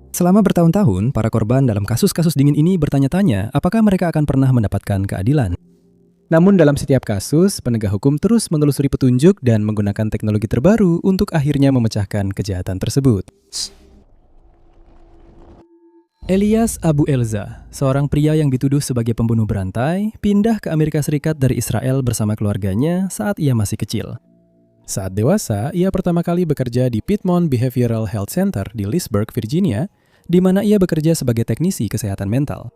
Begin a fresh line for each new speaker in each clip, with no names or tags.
Selama bertahun-tahun, para korban dalam kasus-kasus dingin ini bertanya-tanya apakah mereka akan pernah mendapatkan keadilan. Namun dalam setiap kasus, penegak hukum terus menelusuri petunjuk dan menggunakan teknologi terbaru untuk akhirnya memecahkan kejahatan tersebut. Elias Abu Elza, seorang pria yang dituduh sebagai pembunuh berantai, pindah ke Amerika Serikat dari Israel bersama keluarganya saat ia masih kecil. Saat dewasa, ia pertama kali bekerja di Piedmont Behavioral Health Center di Leesburg, Virginia, di mana ia bekerja sebagai teknisi kesehatan mental.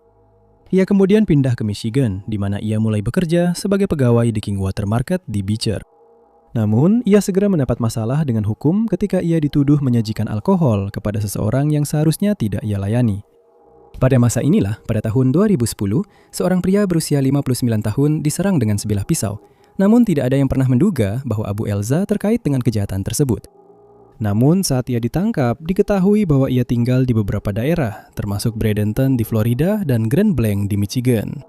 Ia kemudian pindah ke Michigan, di mana ia mulai bekerja sebagai pegawai di Kingwater Market di Beecher. Namun, ia segera mendapat masalah dengan hukum ketika ia dituduh menyajikan alkohol kepada seseorang yang seharusnya tidak ia layani. Pada masa inilah, pada tahun 2010, seorang pria berusia 59 tahun diserang dengan sebilah pisau. Namun tidak ada yang pernah menduga bahwa Abu Elza terkait dengan kejahatan tersebut. Namun saat ia ditangkap, diketahui bahwa ia tinggal di beberapa daerah, termasuk Bradenton di Florida dan Grand Blanc di Michigan.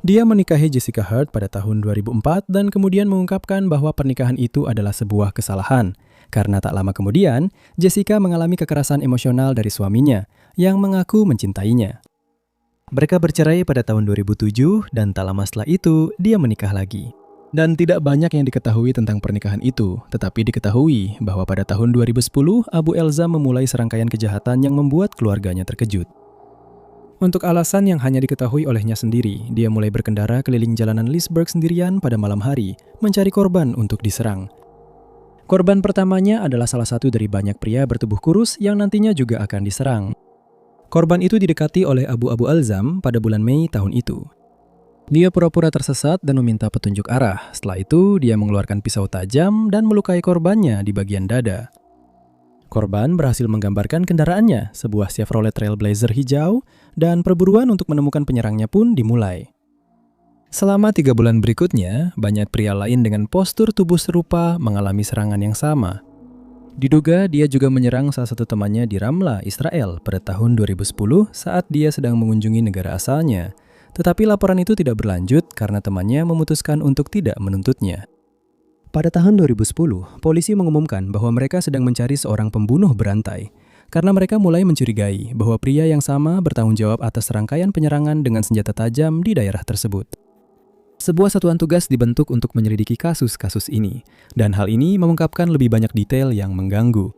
Dia menikahi Jessica Hurt pada tahun 2004 dan kemudian mengungkapkan bahwa pernikahan itu adalah sebuah kesalahan. Karena tak lama kemudian, Jessica mengalami kekerasan emosional dari suaminya, yang mengaku mencintainya. Mereka bercerai pada tahun 2007 dan tak lama setelah itu, dia menikah lagi. Dan tidak banyak yang diketahui tentang pernikahan itu, tetapi diketahui bahwa pada tahun 2010, Abu Elza memulai serangkaian kejahatan yang membuat keluarganya terkejut. Untuk alasan yang hanya diketahui olehnya sendiri, dia mulai berkendara keliling jalanan Leesburg sendirian pada malam hari, mencari korban untuk diserang. Korban pertamanya adalah salah satu dari banyak pria bertubuh kurus yang nantinya juga akan diserang. Korban itu didekati oleh Abu Alzam pada bulan Mei tahun itu. Dia pura-pura tersesat dan meminta petunjuk arah. Setelah itu, dia mengeluarkan pisau tajam dan melukai korbannya di bagian dada. Korban berhasil menggambarkan kendaraannya, sebuah Chevrolet Trailblazer hijau, dan perburuan untuk menemukan penyerangnya pun dimulai. Selama 3 bulan berikutnya, banyak pria lain dengan postur tubuh serupa mengalami serangan yang sama. Diduga dia juga menyerang salah satu temannya di Ramla, Israel pada tahun 2010 saat dia sedang mengunjungi negara asalnya. Tetapi laporan itu tidak berlanjut karena temannya memutuskan untuk tidak menuntutnya. Pada tahun 2010, polisi mengumumkan bahwa mereka sedang mencari seorang pembunuh berantai karena mereka mulai mencurigai bahwa pria yang sama bertanggung jawab atas rangkaian penyerangan dengan senjata tajam di daerah tersebut. Sebuah satuan tugas dibentuk untuk menyelidiki kasus-kasus ini, dan hal ini mengungkapkan lebih banyak detail yang mengganggu.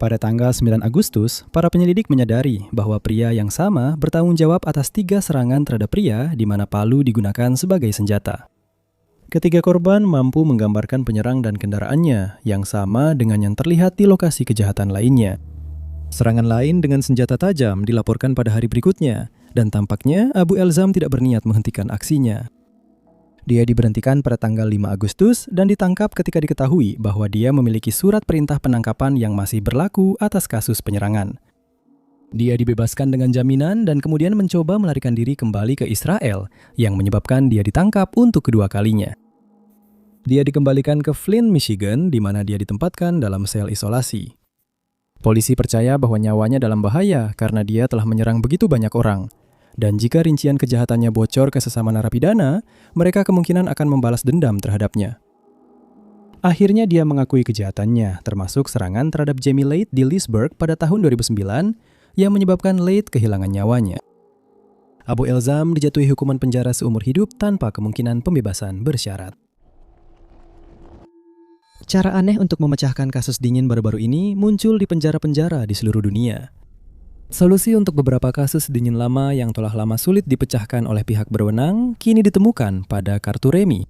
Pada tanggal 9 Agustus, para penyelidik menyadari bahwa pria yang sama bertanggung jawab atas 3 serangan terhadap pria di mana palu digunakan sebagai senjata. Ketiga korban mampu menggambarkan penyerang dan kendaraannya yang sama dengan yang terlihat di lokasi kejahatan lainnya. Serangan lain dengan senjata tajam dilaporkan pada hari berikutnya, dan tampaknya Abu Elzam tidak berniat menghentikan aksinya. Dia diberhentikan pada tanggal 5 Agustus dan ditangkap ketika diketahui bahwa dia memiliki surat perintah penangkapan yang masih berlaku atas kasus penyerangan. Dia dibebaskan dengan jaminan dan kemudian mencoba melarikan diri kembali ke Israel, yang menyebabkan dia ditangkap untuk kedua kalinya. Dia dikembalikan ke Flint, Michigan, di mana dia ditempatkan dalam sel isolasi. Polisi percaya bahwa nyawanya dalam bahaya karena dia telah menyerang begitu banyak orang. Dan jika rincian kejahatannya bocor ke sesama narapidana, mereka kemungkinan akan membalas dendam terhadapnya. Akhirnya dia mengakui kejahatannya, termasuk serangan terhadap Jamie Late di Leesburg pada tahun 2009 yang menyebabkan Late kehilangan nyawanya. Abu Elzam dijatuhi hukuman penjara seumur hidup tanpa kemungkinan pembebasan bersyarat. Cara aneh untuk memecahkan kasus dingin baru-baru ini muncul di penjara-penjara di seluruh dunia. Solusi untuk beberapa kasus dingin lama yang telah lama sulit dipecahkan oleh pihak berwenang kini ditemukan pada kartu remi.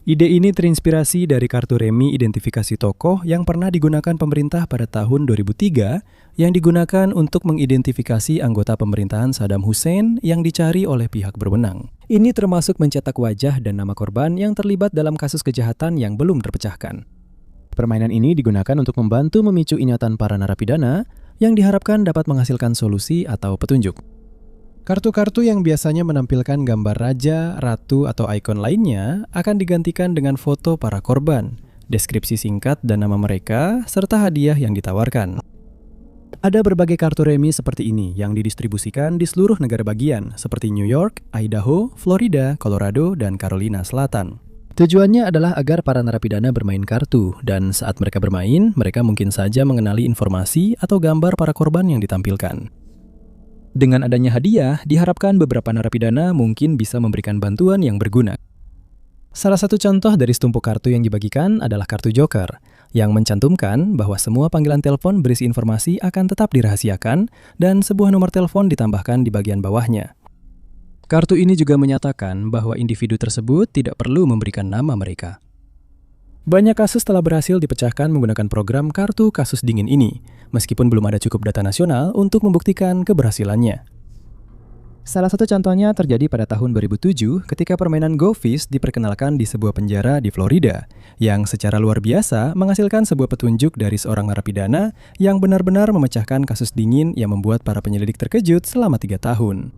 Ide ini terinspirasi dari kartu remi identifikasi tokoh yang pernah digunakan pemerintah pada tahun 2003 yang digunakan untuk mengidentifikasi anggota pemerintahan Saddam Hussein yang dicari oleh pihak berwenang. Ini termasuk mencetak wajah dan nama korban yang terlibat dalam kasus kejahatan yang belum terpecahkan. Permainan ini digunakan untuk membantu memicu ingatan para narapidana yang diharapkan dapat menghasilkan solusi atau petunjuk. Kartu-kartu yang biasanya menampilkan gambar raja, ratu, atau ikon lainnya akan digantikan dengan foto para korban, deskripsi singkat dan nama mereka, serta hadiah yang ditawarkan. Ada berbagai kartu remi seperti ini yang didistribusikan di seluruh negara bagian, seperti New York, Idaho, Florida, Colorado, dan Carolina Selatan. Tujuannya adalah agar para narapidana bermain kartu, dan saat mereka bermain, mereka mungkin saja mengenali informasi atau gambar para korban yang ditampilkan. Dengan adanya hadiah, diharapkan beberapa narapidana mungkin bisa memberikan bantuan yang berguna. Salah satu contoh dari setumpuk kartu yang dibagikan adalah kartu Joker, yang mencantumkan bahwa semua panggilan telepon berisi informasi akan tetap dirahasiakan dan sebuah nomor telepon ditambahkan di bagian bawahnya. Kartu ini juga menyatakan bahwa individu tersebut tidak perlu memberikan nama mereka. Banyak kasus telah berhasil dipecahkan menggunakan program kartu kasus dingin ini, meskipun belum ada cukup data nasional untuk membuktikan keberhasilannya. Salah satu contohnya terjadi pada tahun 2007 ketika permainan Go Fish diperkenalkan di sebuah penjara di Florida, yang secara luar biasa menghasilkan sebuah petunjuk dari seorang narapidana yang benar-benar memecahkan kasus dingin yang membuat para penyelidik terkejut selama 3 tahun.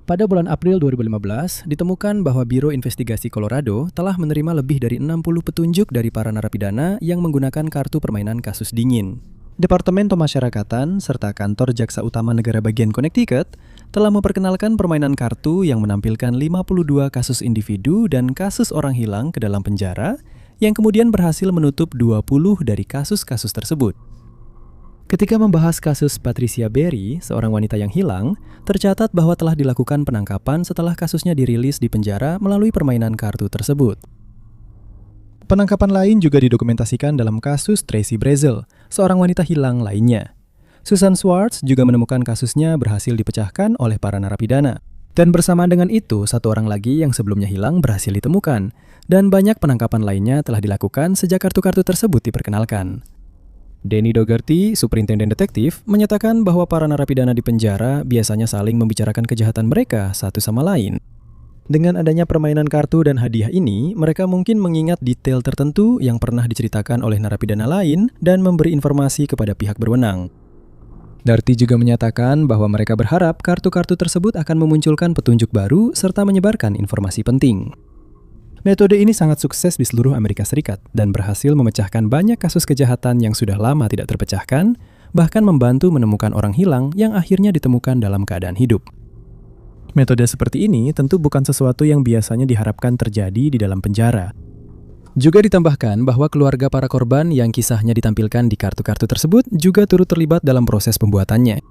Pada bulan April 2015, ditemukan bahwa Biro Investigasi Colorado telah menerima lebih dari 60 petunjuk dari para narapidana yang menggunakan kartu permainan kasus dingin. Departemen Pemasyarakatan serta Kantor Jaksa Utama Negara Bagian Connecticut telah memperkenalkan permainan kartu yang menampilkan 52 kasus individu dan kasus orang hilang ke dalam penjara, yang kemudian berhasil menutup 20 dari kasus-kasus tersebut. Ketika membahas kasus Patricia Berry, seorang wanita yang hilang, tercatat bahwa telah dilakukan penangkapan setelah kasusnya dirilis di penjara melalui permainan kartu tersebut. Penangkapan lain juga didokumentasikan dalam kasus Tracy Brazel, seorang wanita hilang lainnya. Susan Swartz juga menemukan kasusnya berhasil dipecahkan oleh para narapidana. Dan bersamaan dengan itu, satu orang lagi yang sebelumnya hilang berhasil ditemukan. Dan banyak penangkapan lainnya telah dilakukan sejak kartu-kartu tersebut diperkenalkan. Danny Dougherty, Superintenden Detektif, menyatakan bahwa para narapidana di penjara biasanya saling membicarakan kejahatan mereka satu sama lain. Dengan adanya permainan kartu dan hadiah ini, mereka mungkin mengingat detail tertentu yang pernah diceritakan oleh narapidana lain dan memberi informasi kepada pihak berwenang. Darty juga menyatakan bahwa mereka berharap kartu-kartu tersebut akan memunculkan petunjuk baru serta menyebarkan informasi penting. Metode ini sangat sukses di seluruh Amerika Serikat dan berhasil memecahkan banyak kasus kejahatan yang sudah lama tidak terpecahkan, bahkan membantu menemukan orang hilang yang akhirnya ditemukan dalam keadaan hidup. Metode seperti ini tentu bukan sesuatu yang biasanya diharapkan terjadi di dalam penjara. Juga ditambahkan bahwa keluarga para korban yang kisahnya ditampilkan di kartu-kartu tersebut juga turut terlibat dalam proses pembuatannya.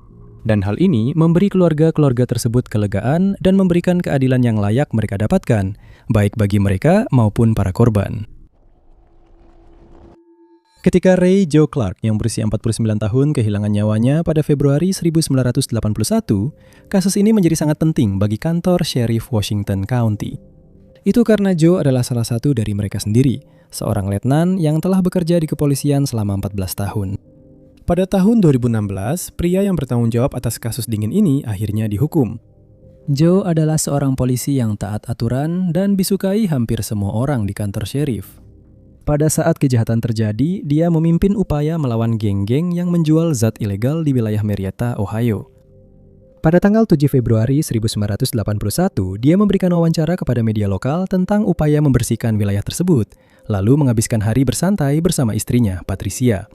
Dan hal ini memberi keluarga-keluarga tersebut kelegaan dan memberikan keadilan yang layak mereka dapatkan, baik bagi mereka maupun para korban. Ketika Ray Joe Clark yang berusia 49 tahun kehilangan nyawanya pada Februari 1981, kasus ini menjadi sangat penting bagi kantor Sheriff Washington County. Itu karena Joe adalah salah satu dari mereka sendiri, seorang letnan yang telah bekerja di kepolisian selama 14 tahun. Pada tahun 2016, pria yang bertanggung jawab atas kasus dingin ini akhirnya dihukum. Joe adalah seorang polisi yang taat aturan dan disukai hampir semua orang di kantor sheriff. Pada saat kejahatan terjadi, dia memimpin upaya melawan geng-geng yang menjual zat ilegal di wilayah Marietta, Ohio. Pada tanggal 7 Februari 1981, dia memberikan wawancara kepada media lokal tentang upaya membersihkan wilayah tersebut, lalu menghabiskan hari bersantai bersama istrinya, Patricia.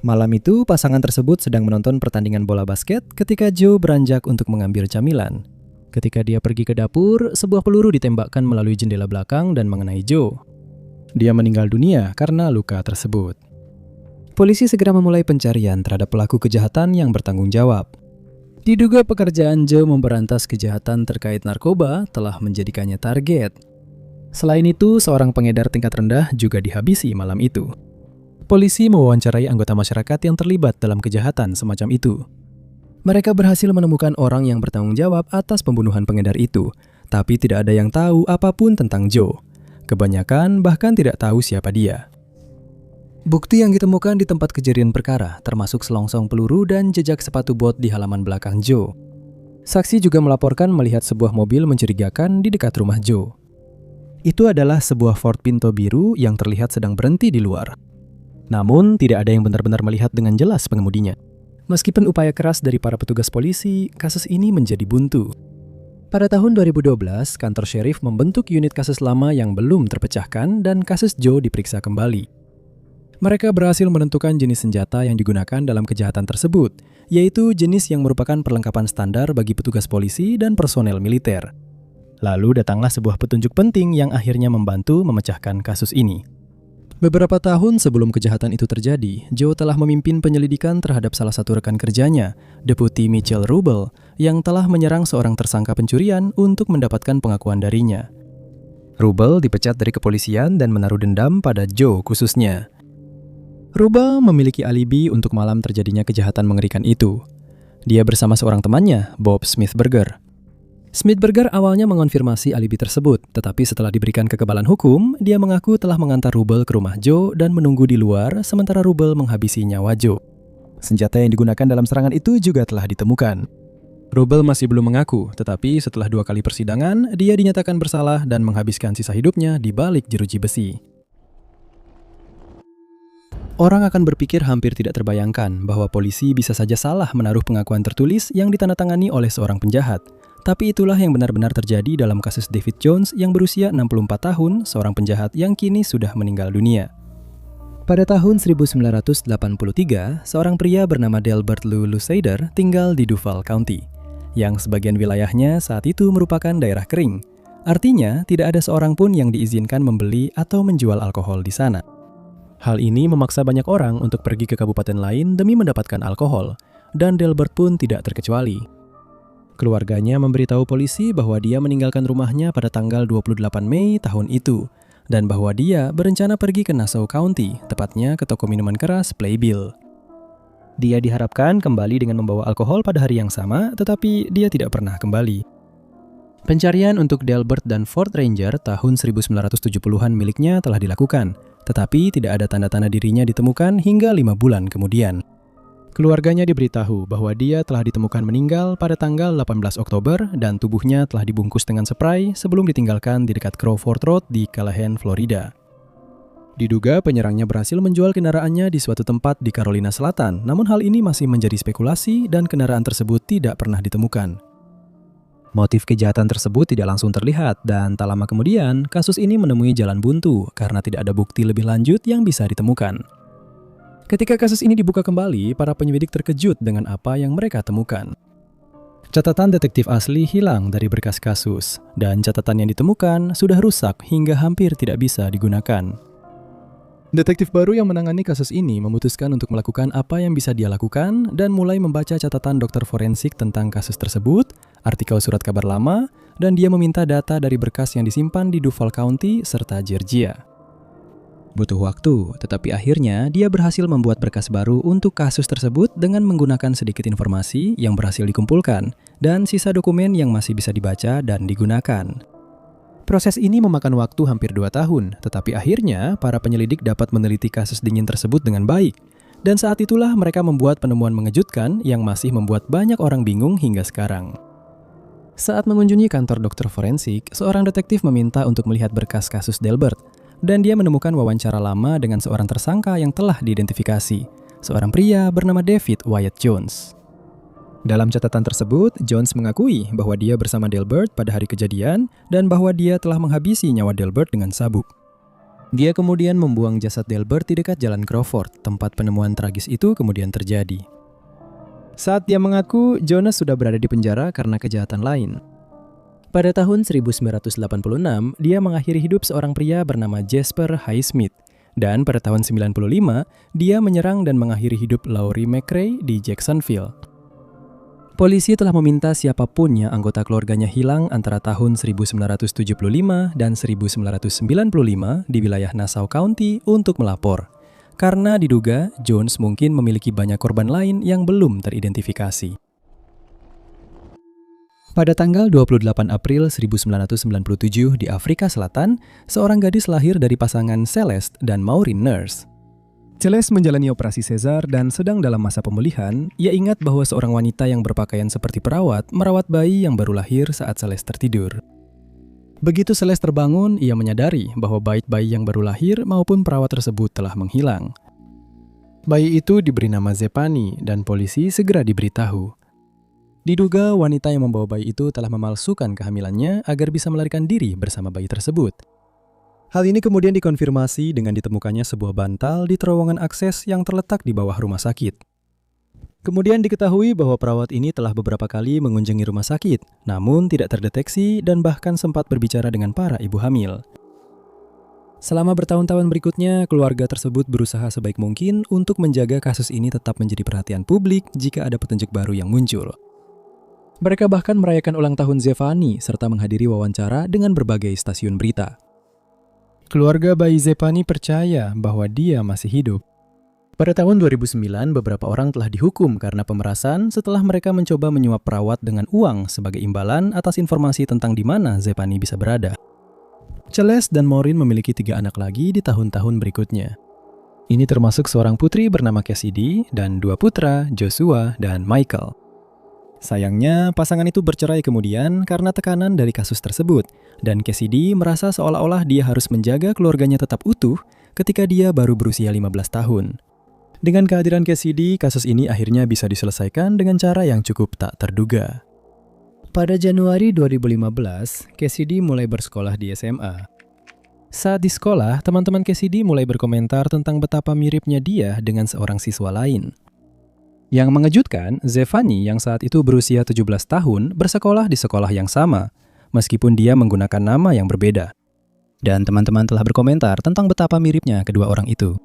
Malam itu, pasangan tersebut sedang menonton pertandingan bola basket ketika Joe beranjak untuk mengambil camilan. Ketika dia pergi ke dapur, sebuah peluru ditembakkan melalui jendela belakang dan mengenai Joe. Dia meninggal dunia karena luka tersebut. Polisi segera memulai pencarian terhadap pelaku kejahatan yang bertanggung jawab. Diduga pekerjaan Joe memberantas kejahatan terkait narkoba telah menjadikannya target. Selain itu, seorang pengedar tingkat rendah juga dihabisi malam itu. Polisi mewawancarai anggota masyarakat yang terlibat dalam kejahatan semacam itu. Mereka berhasil menemukan orang yang bertanggung jawab atas pembunuhan pengedar itu, tapi tidak ada yang tahu apapun tentang Joe. Kebanyakan bahkan tidak tahu siapa dia. Bukti yang ditemukan di tempat kejadian perkara termasuk selongsong peluru dan jejak sepatu bot di halaman belakang Joe. Saksi juga melaporkan melihat sebuah mobil mencurigakan di dekat rumah Joe. Itu adalah sebuah Ford Pinto biru yang terlihat sedang berhenti di luar. Namun, tidak ada yang benar-benar melihat dengan jelas pengemudinya. Meskipun upaya keras dari para petugas polisi, kasus ini menjadi buntu. Pada tahun 2012, kantor sheriff membentuk unit kasus lama yang belum terpecahkan dan kasus Joe diperiksa kembali. Mereka berhasil menentukan jenis senjata yang digunakan dalam kejahatan tersebut, yaitu jenis yang merupakan perlengkapan standar bagi petugas polisi dan personel militer. Lalu datanglah sebuah petunjuk penting yang akhirnya membantu memecahkan kasus ini. Beberapa tahun sebelum kejahatan itu terjadi, Joe telah memimpin penyelidikan terhadap salah satu rekan kerjanya, Deputi Mitchell Rubel, yang telah menyerang seorang tersangka pencurian untuk mendapatkan pengakuan darinya. Rubel dipecat dari kepolisian dan menaruh dendam pada Joe khususnya. Rubel memiliki alibi untuk malam terjadinya kejahatan mengerikan itu. Dia bersama seorang temannya, Bob Smithburger. Smithburger awalnya mengonfirmasi alibi tersebut, tetapi setelah diberikan kekebalan hukum, dia mengaku telah mengantar Rubel ke rumah Joe dan menunggu di luar sementara Rubel menghabisi nyawa Joe. Senjata yang digunakan dalam serangan itu juga telah ditemukan. Rubel masih belum mengaku, tetapi setelah 2 kali persidangan, dia dinyatakan bersalah dan menghabiskan sisa hidupnya di balik jeruji besi. Orang akan berpikir hampir tidak terbayangkan bahwa polisi bisa saja salah menaruh pengakuan tertulis yang ditandatangani oleh seorang penjahat. Tapi itulah yang benar-benar terjadi dalam kasus David Jones yang berusia 64 tahun, seorang penjahat yang kini sudah meninggal dunia. Pada tahun 1983, seorang pria bernama Delbert Lou Lussader tinggal di Duval County, yang sebagian wilayahnya saat itu merupakan daerah kering. Artinya, tidak ada seorang pun yang diizinkan membeli atau menjual alkohol di sana. Hal ini memaksa banyak orang untuk pergi ke kabupaten lain demi mendapatkan alkohol, dan Delbert pun tidak terkecuali. Keluarganya memberitahu polisi bahwa dia meninggalkan rumahnya pada tanggal 28 Mei tahun itu, dan bahwa dia berencana pergi ke Nassau County, tepatnya ke toko minuman keras Playbill. Dia diharapkan kembali dengan membawa alkohol pada hari yang sama, tetapi dia tidak pernah kembali. Pencarian untuk Delbert dan Ford Ranger tahun 1970-an miliknya telah dilakukan, tetapi tidak ada tanda-tanda dirinya ditemukan hingga 5 bulan kemudian. Keluarganya diberitahu bahwa dia telah ditemukan meninggal pada tanggal 18 Oktober dan tubuhnya telah dibungkus dengan spray sebelum ditinggalkan di dekat Crawford Road di Callahan, Florida. Diduga penyerangnya berhasil menjual kendaraannya di suatu tempat di Carolina Selatan, namun hal ini masih menjadi spekulasi dan kendaraan tersebut tidak pernah ditemukan. Motif kejahatan tersebut tidak langsung terlihat dan tak lama kemudian kasus ini menemui jalan buntu karena tidak ada bukti lebih lanjut yang bisa ditemukan. Ketika kasus ini dibuka kembali, para penyelidik terkejut dengan apa yang mereka temukan. Catatan detektif asli hilang dari berkas kasus, dan catatan yang ditemukan sudah rusak hingga hampir tidak bisa digunakan. Detektif baru yang menangani kasus ini memutuskan untuk melakukan apa yang bisa dia lakukan dan mulai membaca catatan dokter forensik tentang kasus tersebut, artikel surat kabar lama, dan dia meminta data dari berkas yang disimpan di Duval County serta Georgia. Butuh waktu, tetapi akhirnya dia berhasil membuat berkas baru untuk kasus tersebut dengan menggunakan sedikit informasi yang berhasil dikumpulkan dan sisa dokumen yang masih bisa dibaca dan digunakan. Proses ini memakan waktu hampir 2 tahun, tetapi akhirnya para penyelidik dapat meneliti kasus dingin tersebut dengan baik. Dan saat itulah mereka membuat penemuan mengejutkan yang masih membuat banyak orang bingung hingga sekarang. Saat mengunjungi kantor dokter forensik, seorang detektif meminta untuk melihat berkas kasus Delbert. Dan dia menemukan wawancara lama dengan seorang tersangka yang telah diidentifikasi, seorang pria bernama David Wyatt Jones. Dalam catatan tersebut, Jones mengakui bahwa dia bersama Delbert pada hari kejadian dan bahwa dia telah menghabisi nyawa Delbert dengan sabuk. Dia kemudian membuang jasad Delbert di dekat Jalan Crawford, tempat penemuan tragis itu kemudian terjadi. Saat dia mengaku, Jones sudah berada di penjara karena kejahatan lain. Pada tahun 1986, dia mengakhiri hidup seorang pria bernama Jasper Highsmith. Dan pada tahun 1995, dia menyerang dan mengakhiri hidup Laurie McRae di Jacksonville. Polisi telah meminta siapapun yang anggota keluarganya hilang antara tahun 1975 dan 1995 di wilayah Nassau County untuk melapor. Karena diduga Jones mungkin memiliki banyak korban lain yang belum teridentifikasi. Pada tanggal 28 April 1997 di Afrika Selatan, seorang gadis lahir dari pasangan Celeste dan Maureen Nurse. Celeste menjalani operasi sesar dan sedang dalam masa pemulihan. Ia ingat bahwa seorang wanita yang berpakaian seperti perawat merawat bayi yang baru lahir saat Celeste tertidur. Begitu Celeste terbangun, ia menyadari bahwa baik bayi yang baru lahir maupun perawat tersebut telah menghilang. Bayi itu diberi nama Zepani dan polisi segera diberitahu. Diduga wanita yang membawa bayi itu telah memalsukan kehamilannya agar bisa melarikan diri bersama bayi tersebut. Hal ini kemudian dikonfirmasi dengan ditemukannya sebuah bantal di terowongan akses yang terletak di bawah rumah sakit. Kemudian diketahui bahwa perawat ini telah beberapa kali mengunjungi rumah sakit, namun tidak terdeteksi dan bahkan sempat berbicara dengan para ibu hamil. Selama bertahun-tahun berikutnya, keluarga tersebut berusaha sebaik mungkin untuk menjaga kasus ini tetap menjadi perhatian publik jika ada petunjuk baru yang muncul. Mereka bahkan merayakan ulang tahun Zefani serta menghadiri wawancara dengan berbagai stasiun berita. Keluarga bayi Zefani percaya bahwa dia masih hidup. Pada tahun 2009, beberapa orang telah dihukum karena pemerasan setelah mereka mencoba menyuap perawat dengan uang sebagai imbalan atas informasi tentang di mana Zefani bisa berada. Celeste dan Maureen memiliki 3 anak lagi di tahun-tahun berikutnya. Ini termasuk seorang putri bernama Cassidy dan 2 putra, Joshua dan Michael. Sayangnya, pasangan itu bercerai kemudian karena tekanan dari kasus tersebut, dan Cassidy merasa seolah-olah dia harus menjaga keluarganya tetap utuh ketika dia baru berusia 15 tahun. Dengan kehadiran Cassidy, kasus ini akhirnya bisa diselesaikan dengan cara yang cukup tak terduga. Pada Januari 2015, Cassidy mulai bersekolah di SMA. Saat di sekolah, teman-teman Cassidy mulai berkomentar tentang betapa miripnya dia dengan seorang siswa lain. Yang mengejutkan, Zefani yang saat itu berusia 17 tahun bersekolah di sekolah yang sama, meskipun dia menggunakan nama yang berbeda. Dan teman-teman telah berkomentar tentang betapa miripnya kedua orang itu.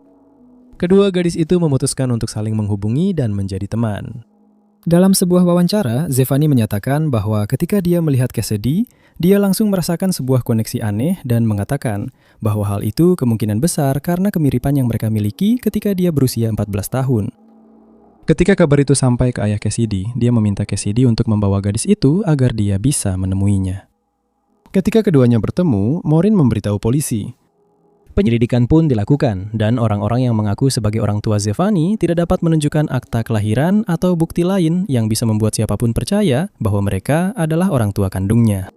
Kedua gadis itu memutuskan untuk saling menghubungi dan menjadi teman. Dalam sebuah wawancara, Zefani menyatakan bahwa ketika dia melihat Cassidy, dia langsung merasakan sebuah koneksi aneh dan mengatakan bahwa hal itu kemungkinan besar karena kemiripan yang mereka miliki ketika dia berusia 14 tahun. Ketika kabar itu sampai ke ayah Cassidy, dia meminta Cassidy untuk membawa gadis itu agar dia bisa menemuinya. Ketika keduanya bertemu, Maureen memberitahu polisi. Penyelidikan pun dilakukan, dan orang-orang yang mengaku sebagai orang tua Zefani tidak dapat menunjukkan akta kelahiran atau bukti lain yang bisa membuat siapapun percaya bahwa mereka adalah orang tua kandungnya.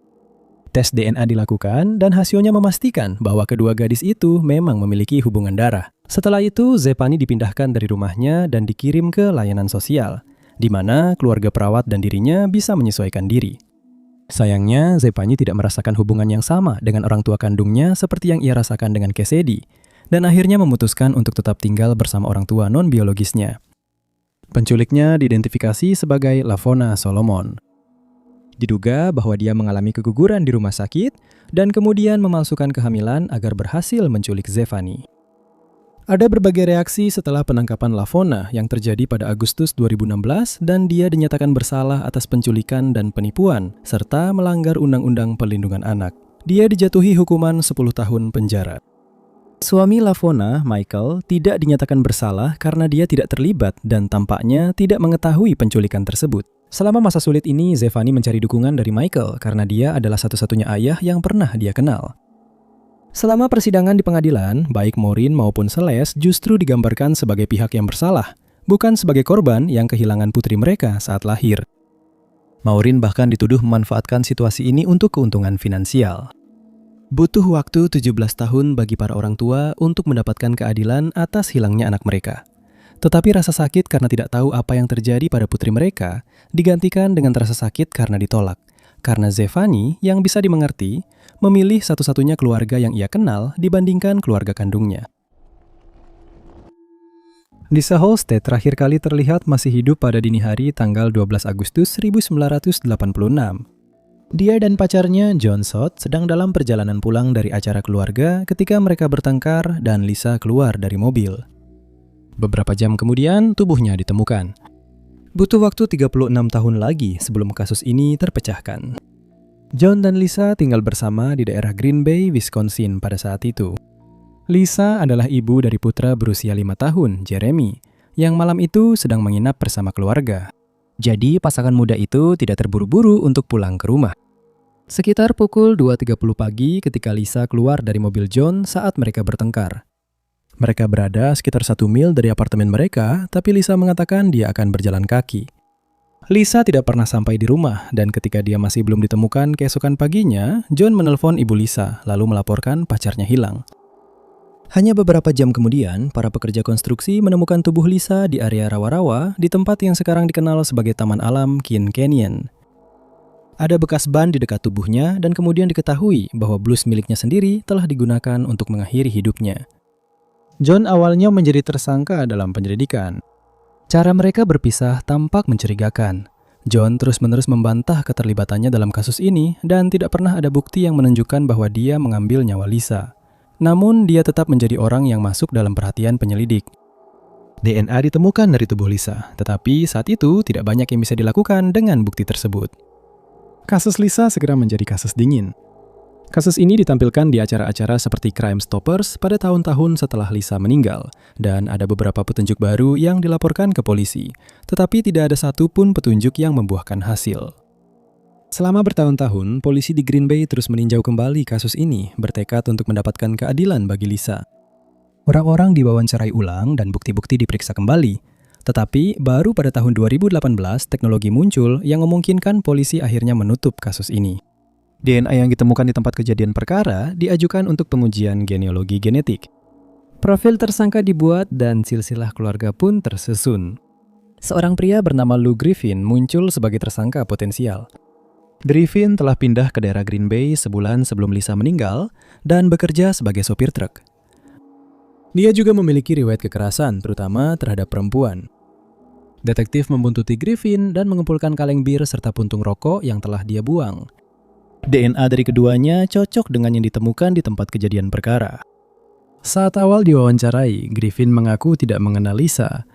Tes DNA dilakukan, dan hasilnya memastikan bahwa kedua gadis itu memang memiliki hubungan darah. Setelah itu, Zefani dipindahkan dari rumahnya dan dikirim ke layanan sosial, di mana keluarga perawat dan dirinya bisa menyesuaikan diri. Sayangnya, Zefani tidak merasakan hubungan yang sama dengan orang tua kandungnya seperti yang ia rasakan dengan Cassidy, dan akhirnya memutuskan untuk tetap tinggal bersama orang tua non-biologisnya. Penculiknya diidentifikasi sebagai Lavona Solomon. Diduga bahwa dia mengalami keguguran di rumah sakit dan kemudian memalsukan kehamilan agar berhasil menculik Zefani. Ada berbagai reaksi setelah penangkapan Lavona yang terjadi pada Agustus 2016 dan dia dinyatakan bersalah atas penculikan dan penipuan serta melanggar Undang-Undang Perlindungan Anak. Dia dijatuhi hukuman 10 tahun penjara. Suami Lavona, Michael, tidak dinyatakan bersalah karena dia tidak terlibat dan tampaknya tidak mengetahui penculikan tersebut. Selama masa sulit ini, Zefani mencari dukungan dari Michael karena dia adalah satu-satunya ayah yang pernah dia kenal. Selama persidangan di pengadilan, baik Maureen maupun Celeste justru digambarkan sebagai pihak yang bersalah, bukan sebagai korban yang kehilangan putri mereka saat lahir. Maureen bahkan dituduh memanfaatkan situasi ini untuk keuntungan finansial. Butuh waktu 17 tahun bagi para orang tua untuk mendapatkan keadilan atas hilangnya anak mereka. Tetapi rasa sakit karena tidak tahu apa yang terjadi pada putri mereka digantikan dengan rasa sakit karena ditolak. Karena Zefani, yang bisa dimengerti, memilih satu-satunya keluarga yang ia kenal dibandingkan keluarga kandungnya. Lisa Halstead terakhir kali terlihat masih hidup pada dini hari tanggal 12 Agustus 1986. Dia dan pacarnya, John Sott, sedang dalam perjalanan pulang dari acara keluarga ketika mereka bertengkar dan Lisa keluar dari mobil. Beberapa jam kemudian, tubuhnya ditemukan. Butuh waktu 36 tahun lagi sebelum kasus ini terpecahkan. John dan Lisa tinggal bersama di daerah Green Bay, Wisconsin pada saat itu. Lisa adalah ibu dari putra berusia 5 tahun, Jeremy, yang malam itu sedang menginap bersama keluarga. Jadi pasangan muda itu tidak terburu-buru untuk pulang ke rumah. Sekitar pukul 2.30 pagi ketika Lisa keluar dari mobil John saat mereka bertengkar. Mereka berada sekitar 1 mil dari apartemen mereka, tapi Lisa mengatakan dia akan berjalan kaki. Lisa tidak pernah sampai di rumah, dan ketika dia masih belum ditemukan keesokan paginya, John menelpon ibu Lisa, lalu melaporkan pacarnya hilang. Hanya beberapa jam kemudian, para pekerja konstruksi menemukan tubuh Lisa di area rawa-rawa di tempat yang sekarang dikenal sebagai Taman Alam Keene Canyon. Ada bekas ban di dekat tubuhnya, dan kemudian diketahui bahwa blus miliknya sendiri telah digunakan untuk mengakhiri hidupnya. John awalnya menjadi tersangka dalam penyelidikan. Cara mereka berpisah tampak mencurigakan. John terus-menerus membantah keterlibatannya dalam kasus ini dan tidak pernah ada bukti yang menunjukkan bahwa dia mengambil nyawa Lisa. Namun, dia tetap menjadi orang yang masuk dalam perhatian penyelidik. DNA ditemukan dari tubuh Lisa, tetapi saat itu tidak banyak yang bisa dilakukan dengan bukti tersebut. Kasus Lisa segera menjadi kasus dingin. Kasus ini ditampilkan di acara-acara seperti Crime Stoppers pada tahun-tahun setelah Lisa meninggal, dan ada beberapa petunjuk baru yang dilaporkan ke polisi, tetapi tidak ada satupun petunjuk yang membuahkan hasil. Selama bertahun-tahun, polisi di Green Bay terus meninjau kembali kasus ini, bertekad untuk mendapatkan keadilan bagi Lisa. Orang-orang diwawancarai ulang dan bukti-bukti diperiksa kembali, tetapi baru pada tahun 2018 teknologi muncul yang memungkinkan polisi akhirnya menutup kasus ini. DNA yang ditemukan di tempat kejadian perkara diajukan untuk pengujian genealogi genetik. Profil tersangka dibuat dan silsilah keluarga pun tersusun. Seorang pria bernama Lou Griffin muncul sebagai tersangka potensial. Griffin telah pindah ke daerah Green Bay sebulan sebelum Lisa meninggal dan bekerja sebagai sopir truk. Dia juga memiliki riwayat kekerasan, terutama terhadap perempuan. Detektif membuntuti Griffin dan mengumpulkan kaleng bir serta puntung rokok yang telah dia buang. DNA dari keduanya cocok dengan yang ditemukan di tempat kejadian perkara. Saat awal diwawancarai, Griffin mengaku tidak mengenal Lisa.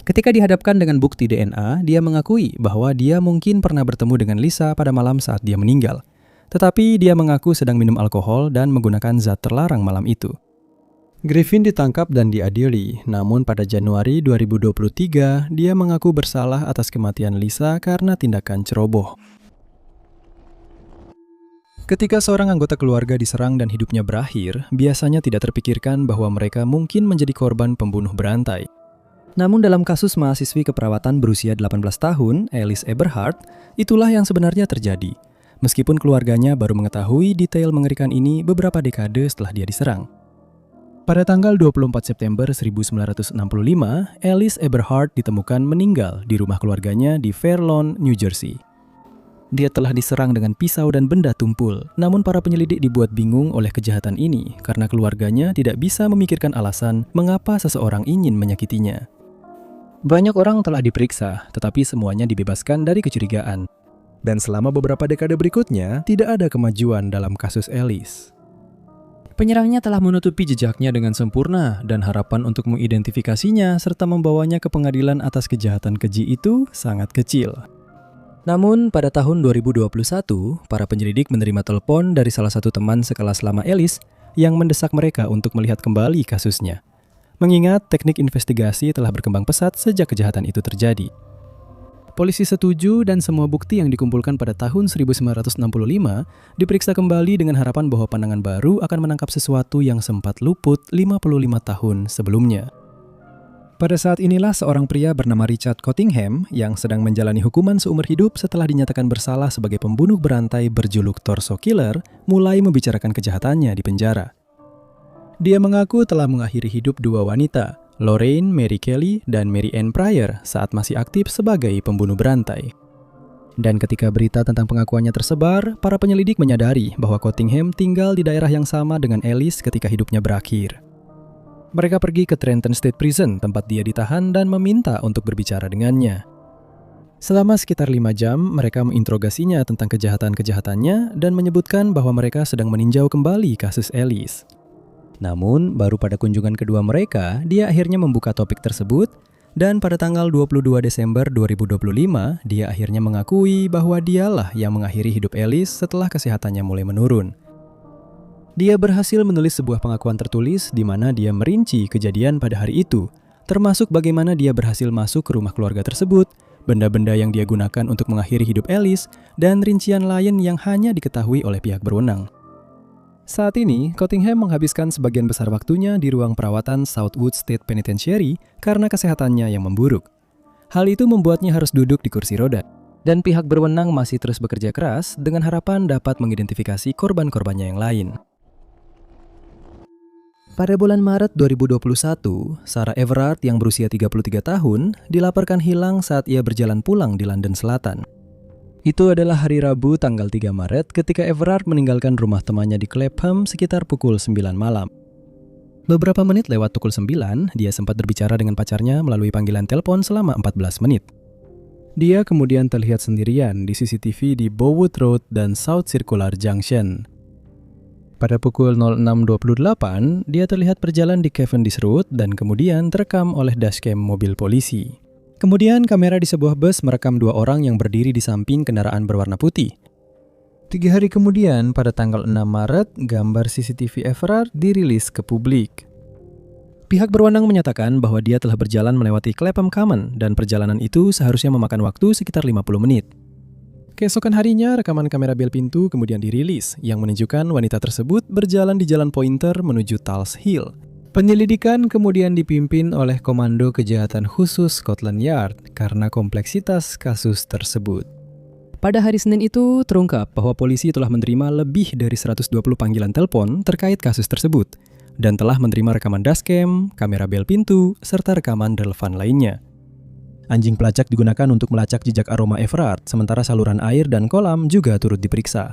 Ketika dihadapkan dengan bukti DNA, dia mengakui bahwa dia mungkin pernah bertemu dengan Lisa pada malam saat dia meninggal. Tetapi dia mengaku sedang minum alkohol dan menggunakan zat terlarang malam itu. Griffin ditangkap dan diadili, namun pada Januari 2023, dia mengaku bersalah atas kematian Lisa karena tindakan ceroboh. Ketika seorang anggota keluarga diserang dan hidupnya berakhir, biasanya tidak terpikirkan bahwa mereka mungkin menjadi korban pembunuh berantai. Namun dalam kasus mahasiswi keperawatan berusia 18 tahun, Alice Eberhard, itulah yang sebenarnya terjadi. Meskipun keluarganya baru mengetahui detail mengerikan ini beberapa dekade setelah dia diserang. Pada tanggal 24 September 1965, Alice Eberhard ditemukan meninggal di rumah keluarganya di Fair Lawn, New Jersey. Dia telah diserang dengan pisau dan benda tumpul, namun para penyelidik dibuat bingung oleh kejahatan ini karena keluarganya tidak bisa memikirkan alasan mengapa seseorang ingin menyakitinya. Banyak orang telah diperiksa, tetapi semuanya dibebaskan dari kecurigaan. Dan selama beberapa dekade berikutnya, tidak ada kemajuan dalam kasus Alice. Penyerangnya telah menutupi jejaknya dengan sempurna dan harapan untuk mengidentifikasinya serta membawanya ke pengadilan atas kejahatan keji itu sangat kecil. Namun, pada tahun 2021, para penyelidik menerima telepon dari salah satu teman sekelas lama Alice yang mendesak mereka untuk melihat kembali kasusnya. Mengingat teknik investigasi telah berkembang pesat sejak kejahatan itu terjadi. Polisi setuju dan semua bukti yang dikumpulkan pada tahun 1965 diperiksa kembali dengan harapan bahwa pandangan baru akan menangkap sesuatu yang sempat luput 55 tahun sebelumnya. Pada saat inilah seorang pria bernama Richard Cottingham yang sedang menjalani hukuman seumur hidup setelah dinyatakan bersalah sebagai pembunuh berantai berjuluk Torso Killer mulai membicarakan kejahatannya di penjara. Dia mengaku telah mengakhiri hidup dua wanita, Lorraine Mary Kelly dan Mary Ann Pryor saat masih aktif sebagai pembunuh berantai. Dan ketika berita tentang pengakuannya tersebar, para penyelidik menyadari bahwa Cottingham tinggal di daerah yang sama dengan Alice ketika hidupnya berakhir. Mereka pergi ke Trenton State Prison tempat dia ditahan dan meminta untuk berbicara dengannya. Selama sekitar 5 jam, mereka menginterogasinya tentang kejahatan-kejahatannya dan menyebutkan bahwa mereka sedang meninjau kembali kasus Alice. Namun, baru pada kunjungan kedua mereka, dia akhirnya membuka topik tersebut dan pada tanggal 22 Desember 2025, dia akhirnya mengakui bahwa dialah yang mengakhiri hidup Alice setelah kesehatannya mulai menurun. Dia berhasil menulis sebuah pengakuan tertulis di mana dia merinci kejadian pada hari itu, termasuk bagaimana dia berhasil masuk ke rumah keluarga tersebut, benda-benda yang dia gunakan untuk mengakhiri hidup Alice, dan rincian lain yang hanya diketahui oleh pihak berwenang. Saat ini, Cottingham menghabiskan sebagian besar waktunya di ruang perawatan Southwood State Penitentiary karena kesehatannya yang memburuk. Hal itu membuatnya harus duduk di kursi roda. Dan pihak berwenang masih terus bekerja keras dengan harapan dapat mengidentifikasi korban-korbannya yang lain. Pada bulan Maret 2021, Sarah Everard yang berusia 33 tahun dilaporkan hilang saat ia berjalan pulang di London Selatan. Itu adalah hari Rabu tanggal 3 Maret ketika Everard meninggalkan rumah temannya di Clapham sekitar pukul 9 malam. Beberapa menit lewat pukul 9, dia sempat berbicara dengan pacarnya melalui panggilan telepon selama 14 menit. Dia kemudian terlihat sendirian di CCTV di Bowood Road dan South Circular Junction. Pada pukul 06.28, dia terlihat berjalan di Cavendish Road dan kemudian terekam oleh dashcam mobil polisi. Kemudian kamera di sebuah bus merekam 2 orang yang berdiri di samping kendaraan berwarna putih. 3 hari kemudian, pada tanggal 6 Maret, gambar CCTV Everard dirilis ke publik. Pihak berwenang menyatakan bahwa dia telah berjalan melewati Clapham Common dan perjalanan itu seharusnya memakan waktu sekitar 50 menit. Keesokan harinya, rekaman kamera bel pintu kemudian dirilis yang menunjukkan wanita tersebut berjalan di Jalan Pointer menuju Tulse Hill. Penyelidikan kemudian dipimpin oleh Komando Kejahatan Khusus Scotland Yard karena kompleksitas kasus tersebut. Pada hari Senin itu, terungkap bahwa polisi telah menerima lebih dari 120 panggilan telepon terkait kasus tersebut dan telah menerima rekaman dashcam, kamera bel pintu, serta rekaman relevan lainnya. Anjing pelacak digunakan untuk melacak jejak aroma Everard, sementara saluran air dan kolam juga turut diperiksa.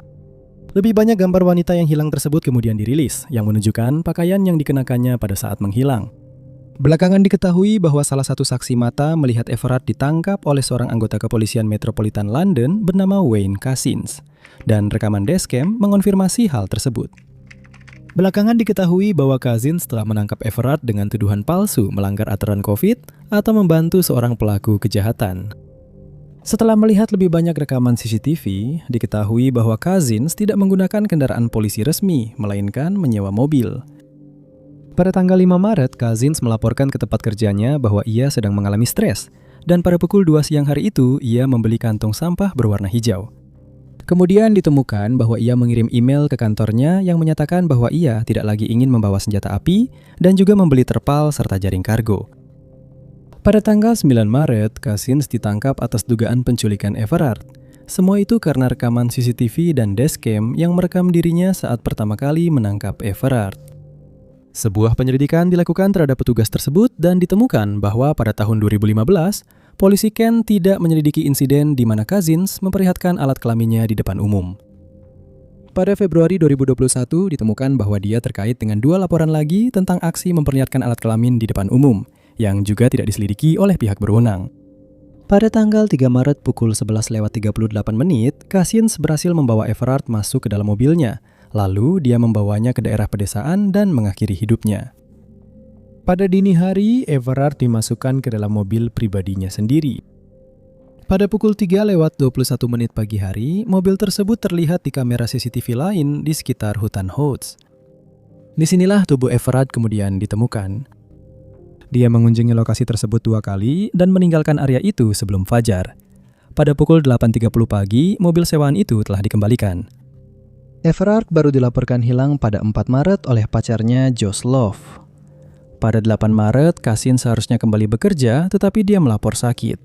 Lebih banyak gambar wanita yang hilang tersebut kemudian dirilis, yang menunjukkan pakaian yang dikenakannya pada saat menghilang. Belakangan diketahui bahwa salah satu saksi mata melihat Everard ditangkap oleh seorang anggota kepolisian Metropolitan London bernama Wayne Cousins, dan rekaman dashcam mengonfirmasi hal tersebut. Belakangan diketahui bahwa Cousins telah menangkap Everard dengan tuduhan palsu melanggar aturan COVID atau membantu seorang pelaku kejahatan. Setelah melihat lebih banyak rekaman CCTV, diketahui bahwa Cousins tidak menggunakan kendaraan polisi resmi, melainkan menyewa mobil. Pada tanggal 5 Maret, Cousins melaporkan ke tempat kerjanya bahwa ia sedang mengalami stres, dan pada pukul 2 siang hari itu, ia membeli kantong sampah berwarna hijau. Kemudian ditemukan bahwa ia mengirim email ke kantornya yang menyatakan bahwa ia tidak lagi ingin membawa senjata api dan juga membeli terpal serta jaring kargo. Pada tanggal 9 Maret, Cousins ditangkap atas dugaan penculikan Everard. Semua itu karena rekaman CCTV dan dashcam yang merekam dirinya saat pertama kali menangkap Everard. Sebuah penyelidikan dilakukan terhadap petugas tersebut dan ditemukan bahwa pada tahun 2015, polisi Kent tidak menyelidiki insiden di mana Cousins memperlihatkan alat kelaminnya di depan umum. Pada Februari 2021 ditemukan bahwa dia terkait dengan 2 laporan lagi tentang aksi memperlihatkan alat kelamin di depan umum, yang juga tidak diselidiki oleh pihak berwenang. Pada tanggal 3 Maret pukul 11.38 menit, Cousins berhasil membawa Everard masuk ke dalam mobilnya, lalu dia membawanya ke daerah pedesaan dan mengakhiri hidupnya. Pada dini hari, Everard dimasukkan ke dalam mobil pribadinya sendiri. Pada pukul 3.21 menit pagi hari, mobil tersebut terlihat di kamera CCTV lain di sekitar hutan Howth. Disinilah tubuh Everard kemudian ditemukan. Dia mengunjungi lokasi tersebut 2 kali dan meninggalkan area itu sebelum fajar. Pada pukul 8.30 pagi, mobil sewaan itu telah dikembalikan. Everard baru dilaporkan hilang pada 4 Maret oleh pacarnya Josh Love. Pada 8 Maret, Cousins seharusnya kembali bekerja, tetapi dia melapor sakit.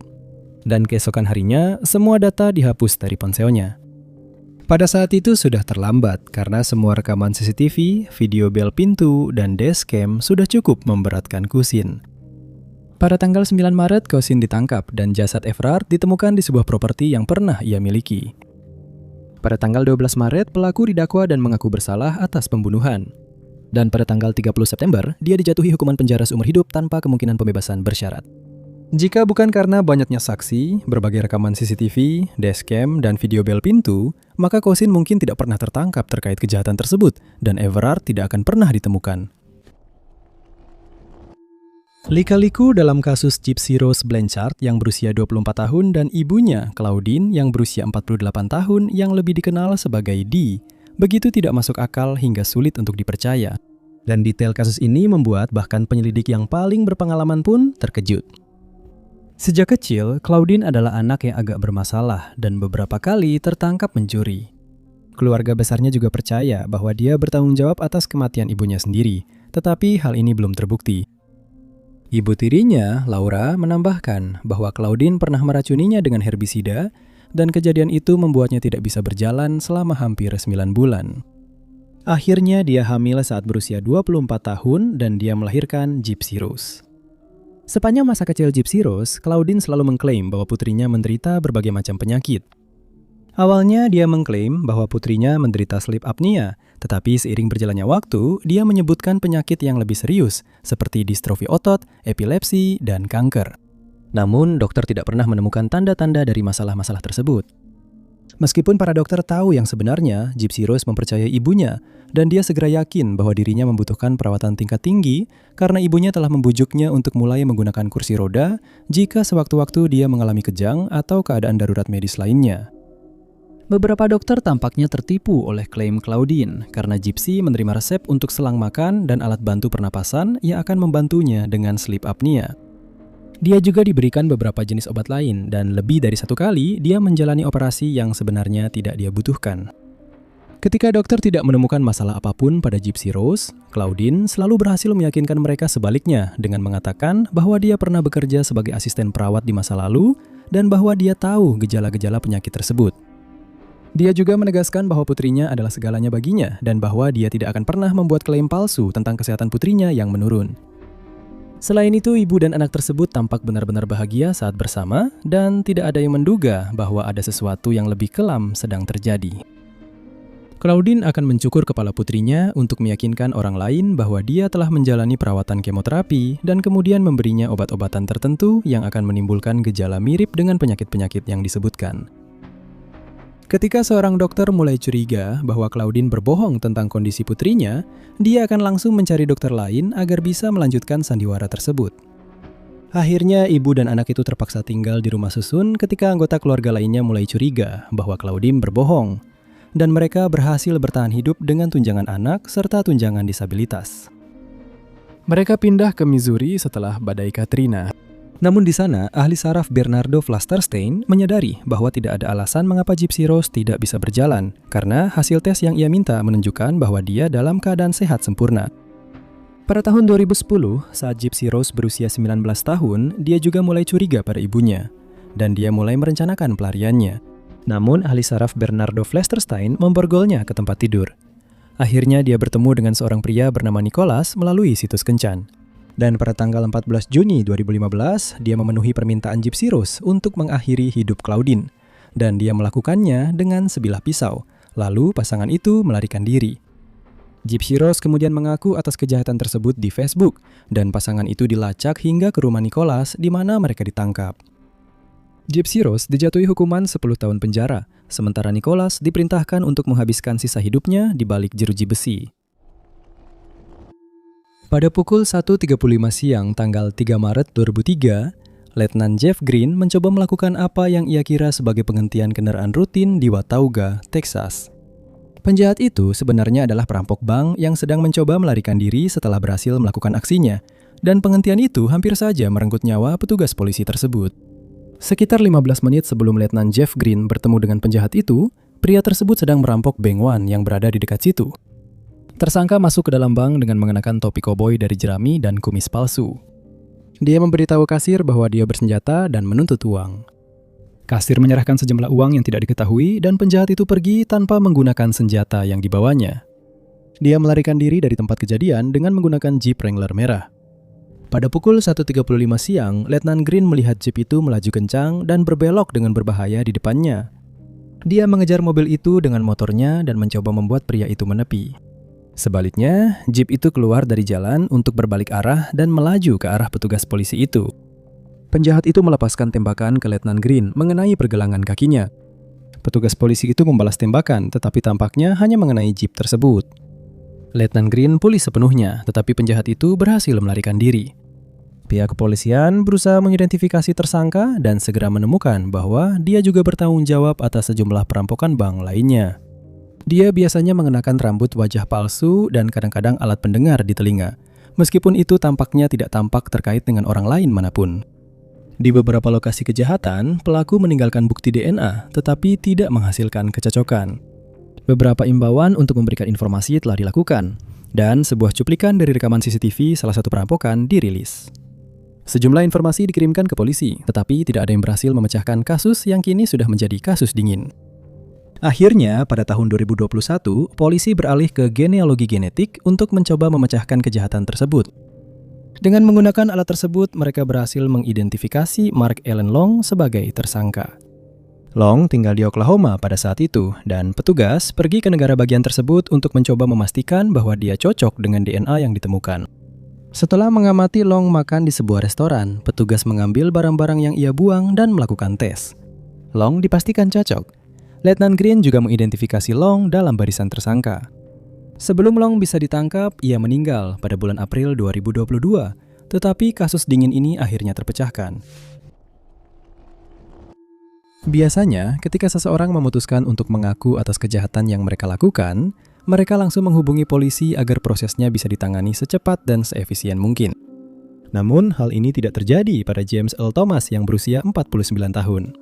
Dan keesokan harinya, semua data dihapus dari ponselnya. Pada saat itu sudah terlambat, karena semua rekaman CCTV, video bel pintu, dan dashcam sudah cukup memberatkan Cousins. Pada tanggal 9 Maret, Cousins ditangkap dan jasad Everard ditemukan di sebuah properti yang pernah ia miliki. Pada tanggal 12 Maret, pelaku didakwa dan mengaku bersalah atas pembunuhan. Dan pada tanggal 30 September, dia dijatuhi hukuman penjara seumur hidup tanpa kemungkinan pembebasan bersyarat. Jika bukan karena banyaknya saksi, berbagai rekaman CCTV, dashcam, dan video bel pintu, maka Cousins mungkin tidak pernah tertangkap terkait kejahatan tersebut, dan Everard tidak akan pernah ditemukan. Lika-liku dalam kasus Gypsy Rose Blanchard yang berusia 24 tahun dan ibunya, Claudine, yang berusia 48 tahun yang lebih dikenal sebagai Dee, begitu tidak masuk akal hingga sulit untuk dipercaya. Dan detail kasus ini membuat bahkan penyelidik yang paling berpengalaman pun terkejut. Sejak kecil, Claudine adalah anak yang agak bermasalah dan beberapa kali tertangkap mencuri. Keluarga besarnya juga percaya bahwa dia bertanggung jawab atas kematian ibunya sendiri, tetapi hal ini belum terbukti. Ibu tirinya, Laura, menambahkan bahwa Claudine pernah meracuninya dengan herbisida dan kejadian itu membuatnya tidak bisa berjalan selama hampir 9 bulan. Akhirnya dia hamil saat berusia 24 tahun dan dia melahirkan Gypsy Rose. Sepanjang masa kecil Gypsy Rose, Claudine selalu mengklaim bahwa putrinya menderita berbagai macam penyakit. Awalnya dia mengklaim bahwa putrinya menderita sleep apnea, Tetapi seiring berjalannya waktu, dia menyebutkan penyakit yang lebih serius, seperti distrofi otot, epilepsi, dan kanker. Namun, dokter tidak pernah menemukan tanda-tanda dari masalah-masalah tersebut. Meskipun para dokter tahu yang sebenarnya, Gypsy Rose mempercayai ibunya, dan dia segera yakin bahwa dirinya membutuhkan perawatan tingkat tinggi karena ibunya telah membujuknya untuk mulai menggunakan kursi roda jika sewaktu-waktu dia mengalami kejang atau keadaan darurat medis lainnya. Beberapa dokter tampaknya tertipu oleh klaim Claudine karena Gypsy menerima resep untuk selang makan dan alat bantu pernapasan yang akan membantunya dengan sleep apnea. Dia juga diberikan beberapa jenis obat lain dan lebih dari satu kali dia menjalani operasi yang sebenarnya tidak dia butuhkan. Ketika dokter tidak menemukan masalah apapun pada Gypsy Rose, Claudine selalu berhasil meyakinkan mereka sebaliknya dengan mengatakan bahwa dia pernah bekerja sebagai asisten perawat di masa lalu dan bahwa dia tahu gejala-gejala penyakit tersebut. Dia juga menegaskan bahwa putrinya adalah segalanya baginya dan bahwa dia tidak akan pernah membuat klaim palsu tentang kesehatan putrinya yang menurun. Selain itu, ibu dan anak tersebut tampak benar-benar bahagia saat bersama dan tidak ada yang menduga bahwa ada sesuatu yang lebih kelam sedang terjadi. Claudine akan mencukur kepala putrinya untuk meyakinkan orang lain bahwa dia telah menjalani perawatan kemoterapi dan kemudian memberinya obat-obatan tertentu yang akan menimbulkan gejala mirip dengan penyakit-penyakit yang disebutkan. Ketika seorang dokter mulai curiga bahwa Claudine berbohong tentang kondisi putrinya, dia akan langsung mencari dokter lain agar bisa melanjutkan sandiwara tersebut. Akhirnya, ibu dan anak itu terpaksa tinggal di rumah susun ketika anggota keluarga lainnya mulai curiga bahwa Claudine berbohong, dan mereka berhasil bertahan hidup dengan tunjangan anak serta tunjangan disabilitas. Mereka pindah ke Missouri setelah badai Katrina. Namun di sana, ahli saraf Bernardo Flasterstein menyadari bahwa tidak ada alasan mengapa Gypsy Rose tidak bisa berjalan, karena hasil tes yang ia minta menunjukkan bahwa dia dalam keadaan sehat sempurna. Pada tahun 2010, saat Gypsy Rose berusia 19 tahun, dia juga mulai curiga pada ibunya, dan dia mulai merencanakan pelariannya. Namun, ahli saraf Bernardo Flasterstein memborgolnya ke tempat tidur. Akhirnya dia bertemu dengan seorang pria bernama Nicholas melalui situs kencan. Dan pada tanggal 14 Juni 2015, dia memenuhi permintaan Gypsy Rose untuk mengakhiri hidup Claudine. Dan dia melakukannya dengan sebilah pisau. Lalu pasangan itu melarikan diri. Gypsy Rose kemudian mengaku atas kejahatan tersebut di Facebook. Dan pasangan itu dilacak hingga ke rumah Nicholas di mana mereka ditangkap. Gypsy Rose dijatuhi hukuman 10 tahun penjara. Sementara Nicholas diperintahkan untuk menghabiskan sisa hidupnya di balik jeruji besi. Pada pukul 1.35 siang tanggal 3 Maret 2003, Letnan Jeff Green mencoba melakukan apa yang ia kira sebagai penghentian kendaraan rutin di Watauga, Texas. Penjahat itu sebenarnya adalah perampok bank yang sedang mencoba melarikan diri setelah berhasil melakukan aksinya, dan penghentian itu hampir saja merenggut nyawa petugas polisi tersebut. Sekitar 15 menit sebelum Letnan Jeff Green bertemu dengan penjahat itu, pria tersebut sedang merampok Bank One yang berada di dekat situ. Tersangka masuk ke dalam bank dengan mengenakan topi koboi dari jerami dan kumis palsu. Dia memberitahu kasir bahwa dia bersenjata dan menuntut uang. Kasir menyerahkan sejumlah uang yang tidak diketahui dan penjahat itu pergi tanpa menggunakan senjata yang dibawanya. Dia melarikan diri dari tempat kejadian dengan menggunakan Jeep Wrangler merah. Pada pukul 1.35 siang, Letnan Green melihat Jeep itu melaju kencang dan berbelok dengan berbahaya di depannya. Dia mengejar mobil itu dengan motornya dan mencoba membuat pria itu menepi. Sebaliknya, Jeep itu keluar dari jalan untuk berbalik arah dan melaju ke arah petugas polisi itu. Penjahat itu melepaskan tembakan ke Letnan Green mengenai pergelangan kakinya. Petugas polisi itu membalas tembakan, tetapi tampaknya hanya mengenai Jeep tersebut. Letnan Green pulih sepenuhnya, tetapi penjahat itu berhasil melarikan diri. Pihak kepolisian berusaha mengidentifikasi tersangka dan segera menemukan bahwa dia juga bertanggung jawab atas sejumlah perampokan bank lainnya. Dia biasanya mengenakan rambut wajah palsu dan kadang-kadang alat pendengar di telinga, meskipun itu tampaknya tidak tampak terkait dengan orang lain manapun. Di beberapa lokasi kejahatan, pelaku meninggalkan bukti DNA, tetapi tidak menghasilkan kecocokan. Beberapa imbauan untuk memberikan informasi telah dilakukan, dan sebuah cuplikan dari rekaman CCTV salah satu perampokan dirilis. Sejumlah informasi dikirimkan ke polisi, tetapi tidak ada yang berhasil memecahkan kasus yang kini sudah menjadi kasus dingin. Akhirnya, pada tahun 2021, polisi beralih ke genealogi genetik untuk mencoba memecahkan kejahatan tersebut. Dengan menggunakan alat tersebut, mereka berhasil mengidentifikasi Mark Allen Long sebagai tersangka. Long tinggal di Oklahoma pada saat itu, dan petugas pergi ke negara bagian tersebut untuk mencoba memastikan bahwa dia cocok dengan DNA yang ditemukan. Setelah mengamati Long makan di sebuah restoran, petugas mengambil barang-barang yang ia buang dan melakukan tes. Long dipastikan cocok. Letnan Green juga mengidentifikasi Long dalam barisan tersangka. Sebelum Long bisa ditangkap, ia meninggal pada bulan April 2022, tetapi kasus dingin ini akhirnya terpecahkan. Biasanya, ketika seseorang memutuskan untuk mengaku atas kejahatan yang mereka lakukan, mereka langsung menghubungi polisi agar prosesnya bisa ditangani secepat dan seefisien mungkin. Namun, hal ini tidak terjadi pada James Earl Thomas yang berusia 49 tahun.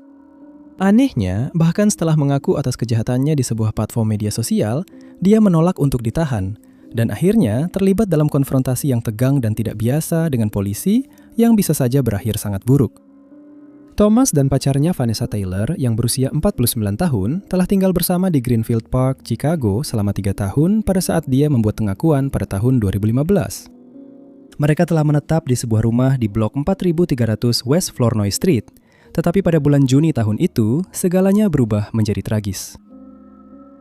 Anehnya, bahkan setelah mengaku atas kejahatannya di sebuah platform media sosial, dia menolak untuk ditahan, dan akhirnya terlibat dalam konfrontasi yang tegang dan tidak biasa dengan polisi yang bisa saja berakhir sangat buruk. Thomas dan pacarnya Vanessa Taylor yang berusia 49 tahun telah tinggal bersama di Greenfield Park, Chicago selama 3 tahun pada saat dia membuat pengakuan pada tahun 2015. Mereka telah menetap di sebuah rumah di blok 4300 West Flournoy Street, tetapi pada bulan Juni tahun itu, segalanya berubah menjadi tragis.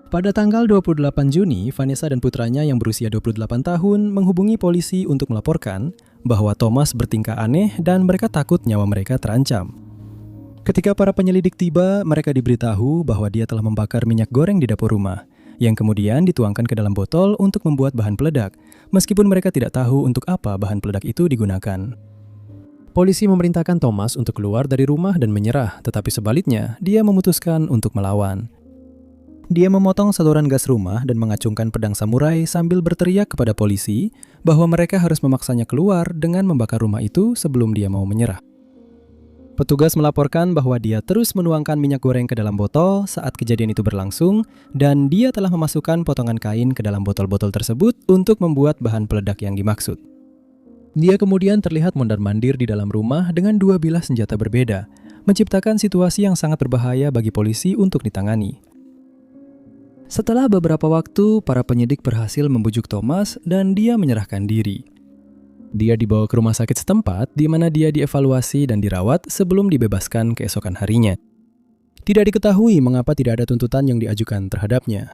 Pada tanggal 28 Juni, Vanessa dan putranya yang berusia 28 tahun menghubungi polisi untuk melaporkan bahwa Thomas bertingkah aneh dan mereka takut nyawa mereka terancam. Ketika para penyelidik tiba, mereka diberitahu bahwa dia telah membakar minyak goreng di dapur rumah, yang kemudian dituangkan ke dalam botol untuk membuat bahan peledak, meskipun mereka tidak tahu untuk apa bahan peledak itu digunakan. Polisi memerintahkan Thomas untuk keluar dari rumah dan menyerah, tetapi sebaliknya, dia memutuskan untuk melawan. Dia memotong saluran gas rumah dan mengacungkan pedang samurai sambil berteriak kepada polisi bahwa mereka harus memaksanya keluar dengan membakar rumah itu sebelum dia mau menyerah. Petugas melaporkan bahwa dia terus menuangkan minyak goreng ke dalam botol saat kejadian itu berlangsung, dan dia telah memasukkan potongan kain ke dalam botol-botol tersebut untuk membuat bahan peledak yang dimaksud. Dia kemudian terlihat mondar-mandir di dalam rumah dengan 2 bilah senjata berbeda, menciptakan situasi yang sangat berbahaya bagi polisi untuk ditangani. Setelah beberapa waktu, para penyidik berhasil membujuk Thomas dan dia menyerahkan diri. Dia dibawa ke rumah sakit setempat di mana dia dievaluasi dan dirawat sebelum dibebaskan keesokan harinya. Tidak diketahui mengapa tidak ada tuntutan yang diajukan terhadapnya.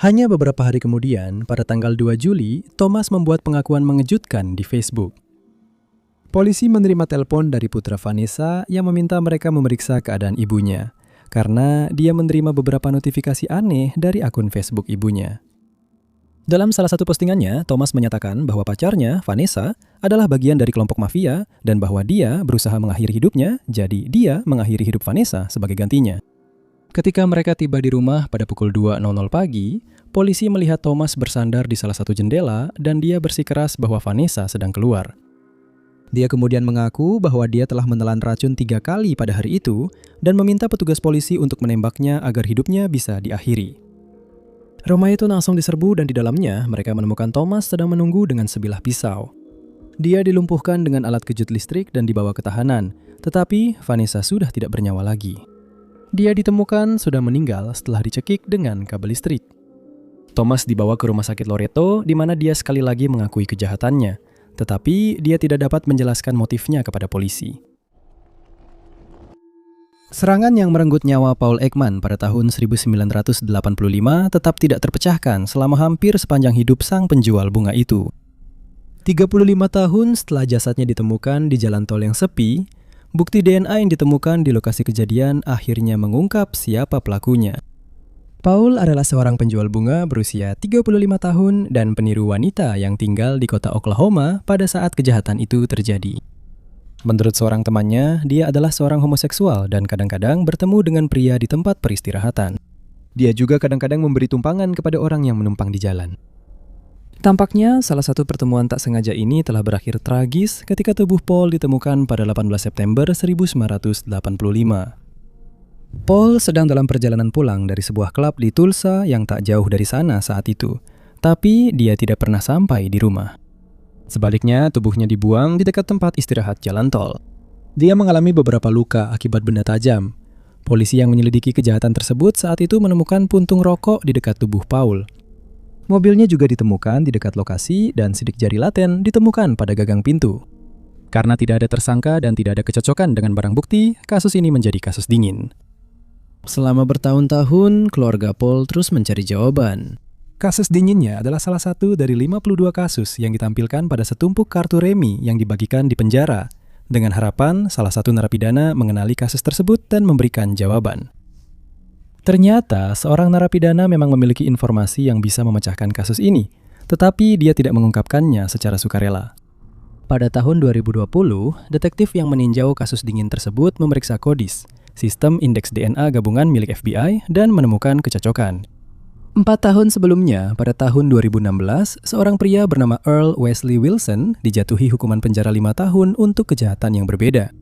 Hanya beberapa hari kemudian, pada tanggal 2 Juli, Thomas membuat pengakuan mengejutkan di Facebook. Polisi menerima telepon dari putra Vanessa yang meminta mereka memeriksa keadaan ibunya, karena dia menerima beberapa notifikasi aneh dari akun Facebook ibunya. Dalam salah satu postingannya, Thomas menyatakan bahwa pacarnya, Vanessa, adalah bagian dari kelompok mafia dan bahwa dia berusaha mengakhiri hidupnya, jadi dia mengakhiri hidup Vanessa sebagai gantinya. Ketika mereka tiba di rumah pada pukul 2.00 pagi, polisi melihat Thomas bersandar di salah satu jendela dan dia bersikeras bahwa Vanessa sedang keluar. Dia kemudian mengaku bahwa dia telah menelan racun 3 kali pada hari itu dan meminta petugas polisi untuk menembaknya agar hidupnya bisa diakhiri. Rumah itu langsung diserbu dan di dalamnya mereka menemukan Thomas sedang menunggu dengan sebilah pisau. Dia dilumpuhkan dengan alat kejut listrik dan dibawa ke tahanan, tetapi Vanessa sudah tidak bernyawa lagi. Dia ditemukan sudah meninggal setelah dicekik dengan kabel listrik. Thomas dibawa ke rumah sakit Loretto di mana dia sekali lagi mengakui kejahatannya, tetapi dia tidak dapat menjelaskan motifnya kepada polisi. Serangan yang merenggut nyawa Paul Ekman pada tahun 1985 tetap tidak terpecahkan selama hampir sepanjang hidup sang penjual bunga itu. 35 tahun setelah jasadnya ditemukan di jalan tol yang sepi, bukti DNA yang ditemukan di lokasi kejadian akhirnya mengungkap siapa pelakunya. Paul adalah seorang penjual bunga berusia 35 tahun dan peniru wanita yang tinggal di kota Oklahoma pada saat kejahatan itu terjadi. Menurut seorang temannya, dia adalah seorang homoseksual dan kadang-kadang bertemu dengan pria di tempat peristirahatan. Dia juga kadang-kadang memberi tumpangan kepada orang yang menumpang di jalan. Tampaknya, salah satu pertemuan tak sengaja ini telah berakhir tragis ketika tubuh Paul ditemukan pada 18 September 1985. Paul sedang dalam perjalanan pulang dari sebuah klub di Tulsa yang tak jauh dari sana saat itu, tapi dia tidak pernah sampai di rumah. Sebaliknya, tubuhnya dibuang di dekat tempat istirahat jalan tol. Dia mengalami beberapa luka akibat benda tajam. Polisi yang menyelidiki kejahatan tersebut saat itu menemukan puntung rokok di dekat tubuh Paul. Mobilnya juga ditemukan di dekat lokasi dan sidik jari laten ditemukan pada gagang pintu. Karena tidak ada tersangka dan tidak ada kecocokan dengan barang bukti, kasus ini menjadi kasus dingin. Selama bertahun-tahun, keluarga Paul terus mencari jawaban. Kasus dinginnya adalah salah satu dari 52 kasus yang ditampilkan pada setumpuk kartu remi yang dibagikan di penjara, dengan harapan salah satu narapidana mengenali kasus tersebut dan memberikan jawaban. Ternyata, seorang narapidana memang memiliki informasi yang bisa memecahkan kasus ini, tetapi dia tidak mengungkapkannya secara sukarela. Pada tahun 2020, detektif yang meninjau kasus dingin tersebut memeriksa KODIS, sistem indeks DNA gabungan milik FBI, dan menemukan kecocokan. 4 tahun sebelumnya, pada tahun 2016, seorang pria bernama Earl Wesley Wilson dijatuhi hukuman penjara 5 tahun untuk kejahatan yang berbeda.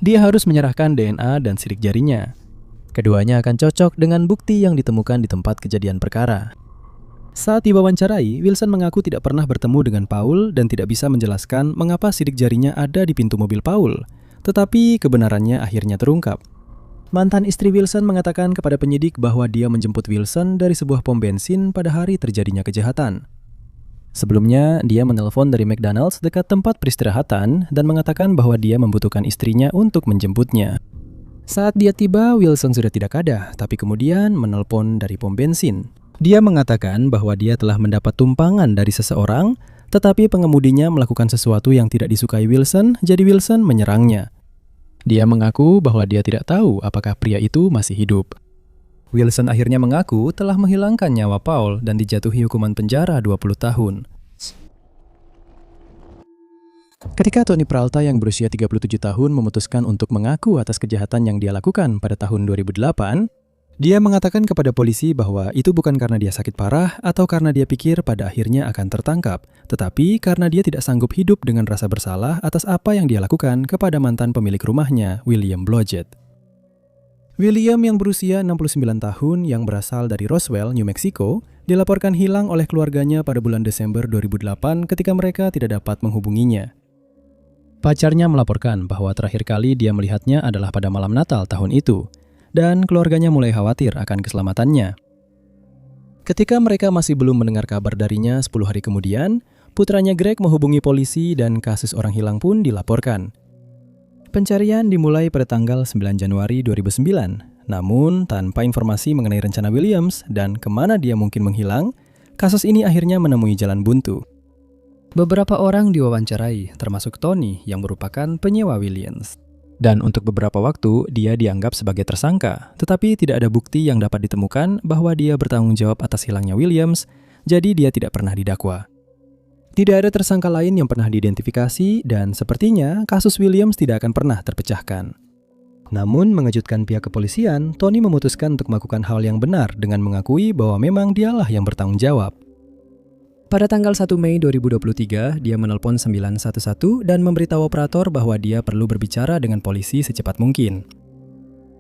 Dia harus menyerahkan DNA dan sidik jarinya. Keduanya akan cocok dengan bukti yang ditemukan di tempat kejadian perkara. Saat diwawancarai, Wilson mengaku tidak pernah bertemu dengan Paul dan tidak bisa menjelaskan mengapa sidik jarinya ada di pintu mobil Paul. Tetapi kebenarannya akhirnya terungkap. Mantan istri Wilson mengatakan kepada penyidik bahwa dia menjemput Wilson dari sebuah pom bensin pada hari terjadinya kejahatan. Sebelumnya, dia menelpon dari McDonald's dekat tempat peristirahatan dan mengatakan bahwa dia membutuhkan istrinya untuk menjemputnya. Saat dia tiba, Wilson sudah tidak ada, tapi kemudian menelpon dari pom bensin. Dia mengatakan bahwa dia telah mendapat tumpangan dari seseorang, tetapi pengemudinya melakukan sesuatu yang tidak disukai Wilson, jadi Wilson menyerangnya. Dia mengaku bahwa dia tidak tahu apakah pria itu masih hidup. Wilson akhirnya mengaku telah menghilangkan nyawa Paul dan dijatuhi hukuman penjara 20 tahun. Ketika Tony Peralta yang berusia 37 tahun memutuskan untuk mengaku atas kejahatan yang dia lakukan pada tahun 2008, dia mengatakan kepada polisi bahwa itu bukan karena dia sakit parah atau karena dia pikir pada akhirnya akan tertangkap, tetapi karena dia tidak sanggup hidup dengan rasa bersalah atas apa yang dia lakukan kepada mantan pemilik rumahnya, William Blodgett. William yang berusia 69 tahun yang berasal dari Roswell, New Mexico, dilaporkan hilang oleh keluarganya pada bulan Desember 2008 ketika mereka tidak dapat menghubunginya. Pacarnya melaporkan bahwa terakhir kali dia melihatnya adalah pada malam Natal tahun itu, dan keluarganya mulai khawatir akan keselamatannya. Ketika mereka masih belum mendengar kabar darinya 10 hari kemudian, putranya Greg menghubungi polisi dan kasus orang hilang pun dilaporkan. Pencarian dimulai pada tanggal 9 Januari 2009, namun tanpa informasi mengenai rencana Williams dan kemana dia mungkin menghilang, kasus ini akhirnya menemui jalan buntu. Beberapa orang diwawancarai, termasuk Tony yang merupakan penyewa Williams. Dan untuk beberapa waktu, dia dianggap sebagai tersangka, tetapi tidak ada bukti yang dapat ditemukan bahwa dia bertanggung jawab atas hilangnya Williams, jadi dia tidak pernah didakwa. Tidak ada tersangka lain yang pernah diidentifikasi, dan sepertinya kasus Williams tidak akan pernah terpecahkan. Namun, mengejutkan pihak kepolisian, Tony memutuskan untuk melakukan hal yang benar dengan mengakui bahwa memang dialah yang bertanggung jawab. Pada tanggal 1 Mei 2023, dia menelpon 911 dan memberitahu operator bahwa dia perlu berbicara dengan polisi secepat mungkin.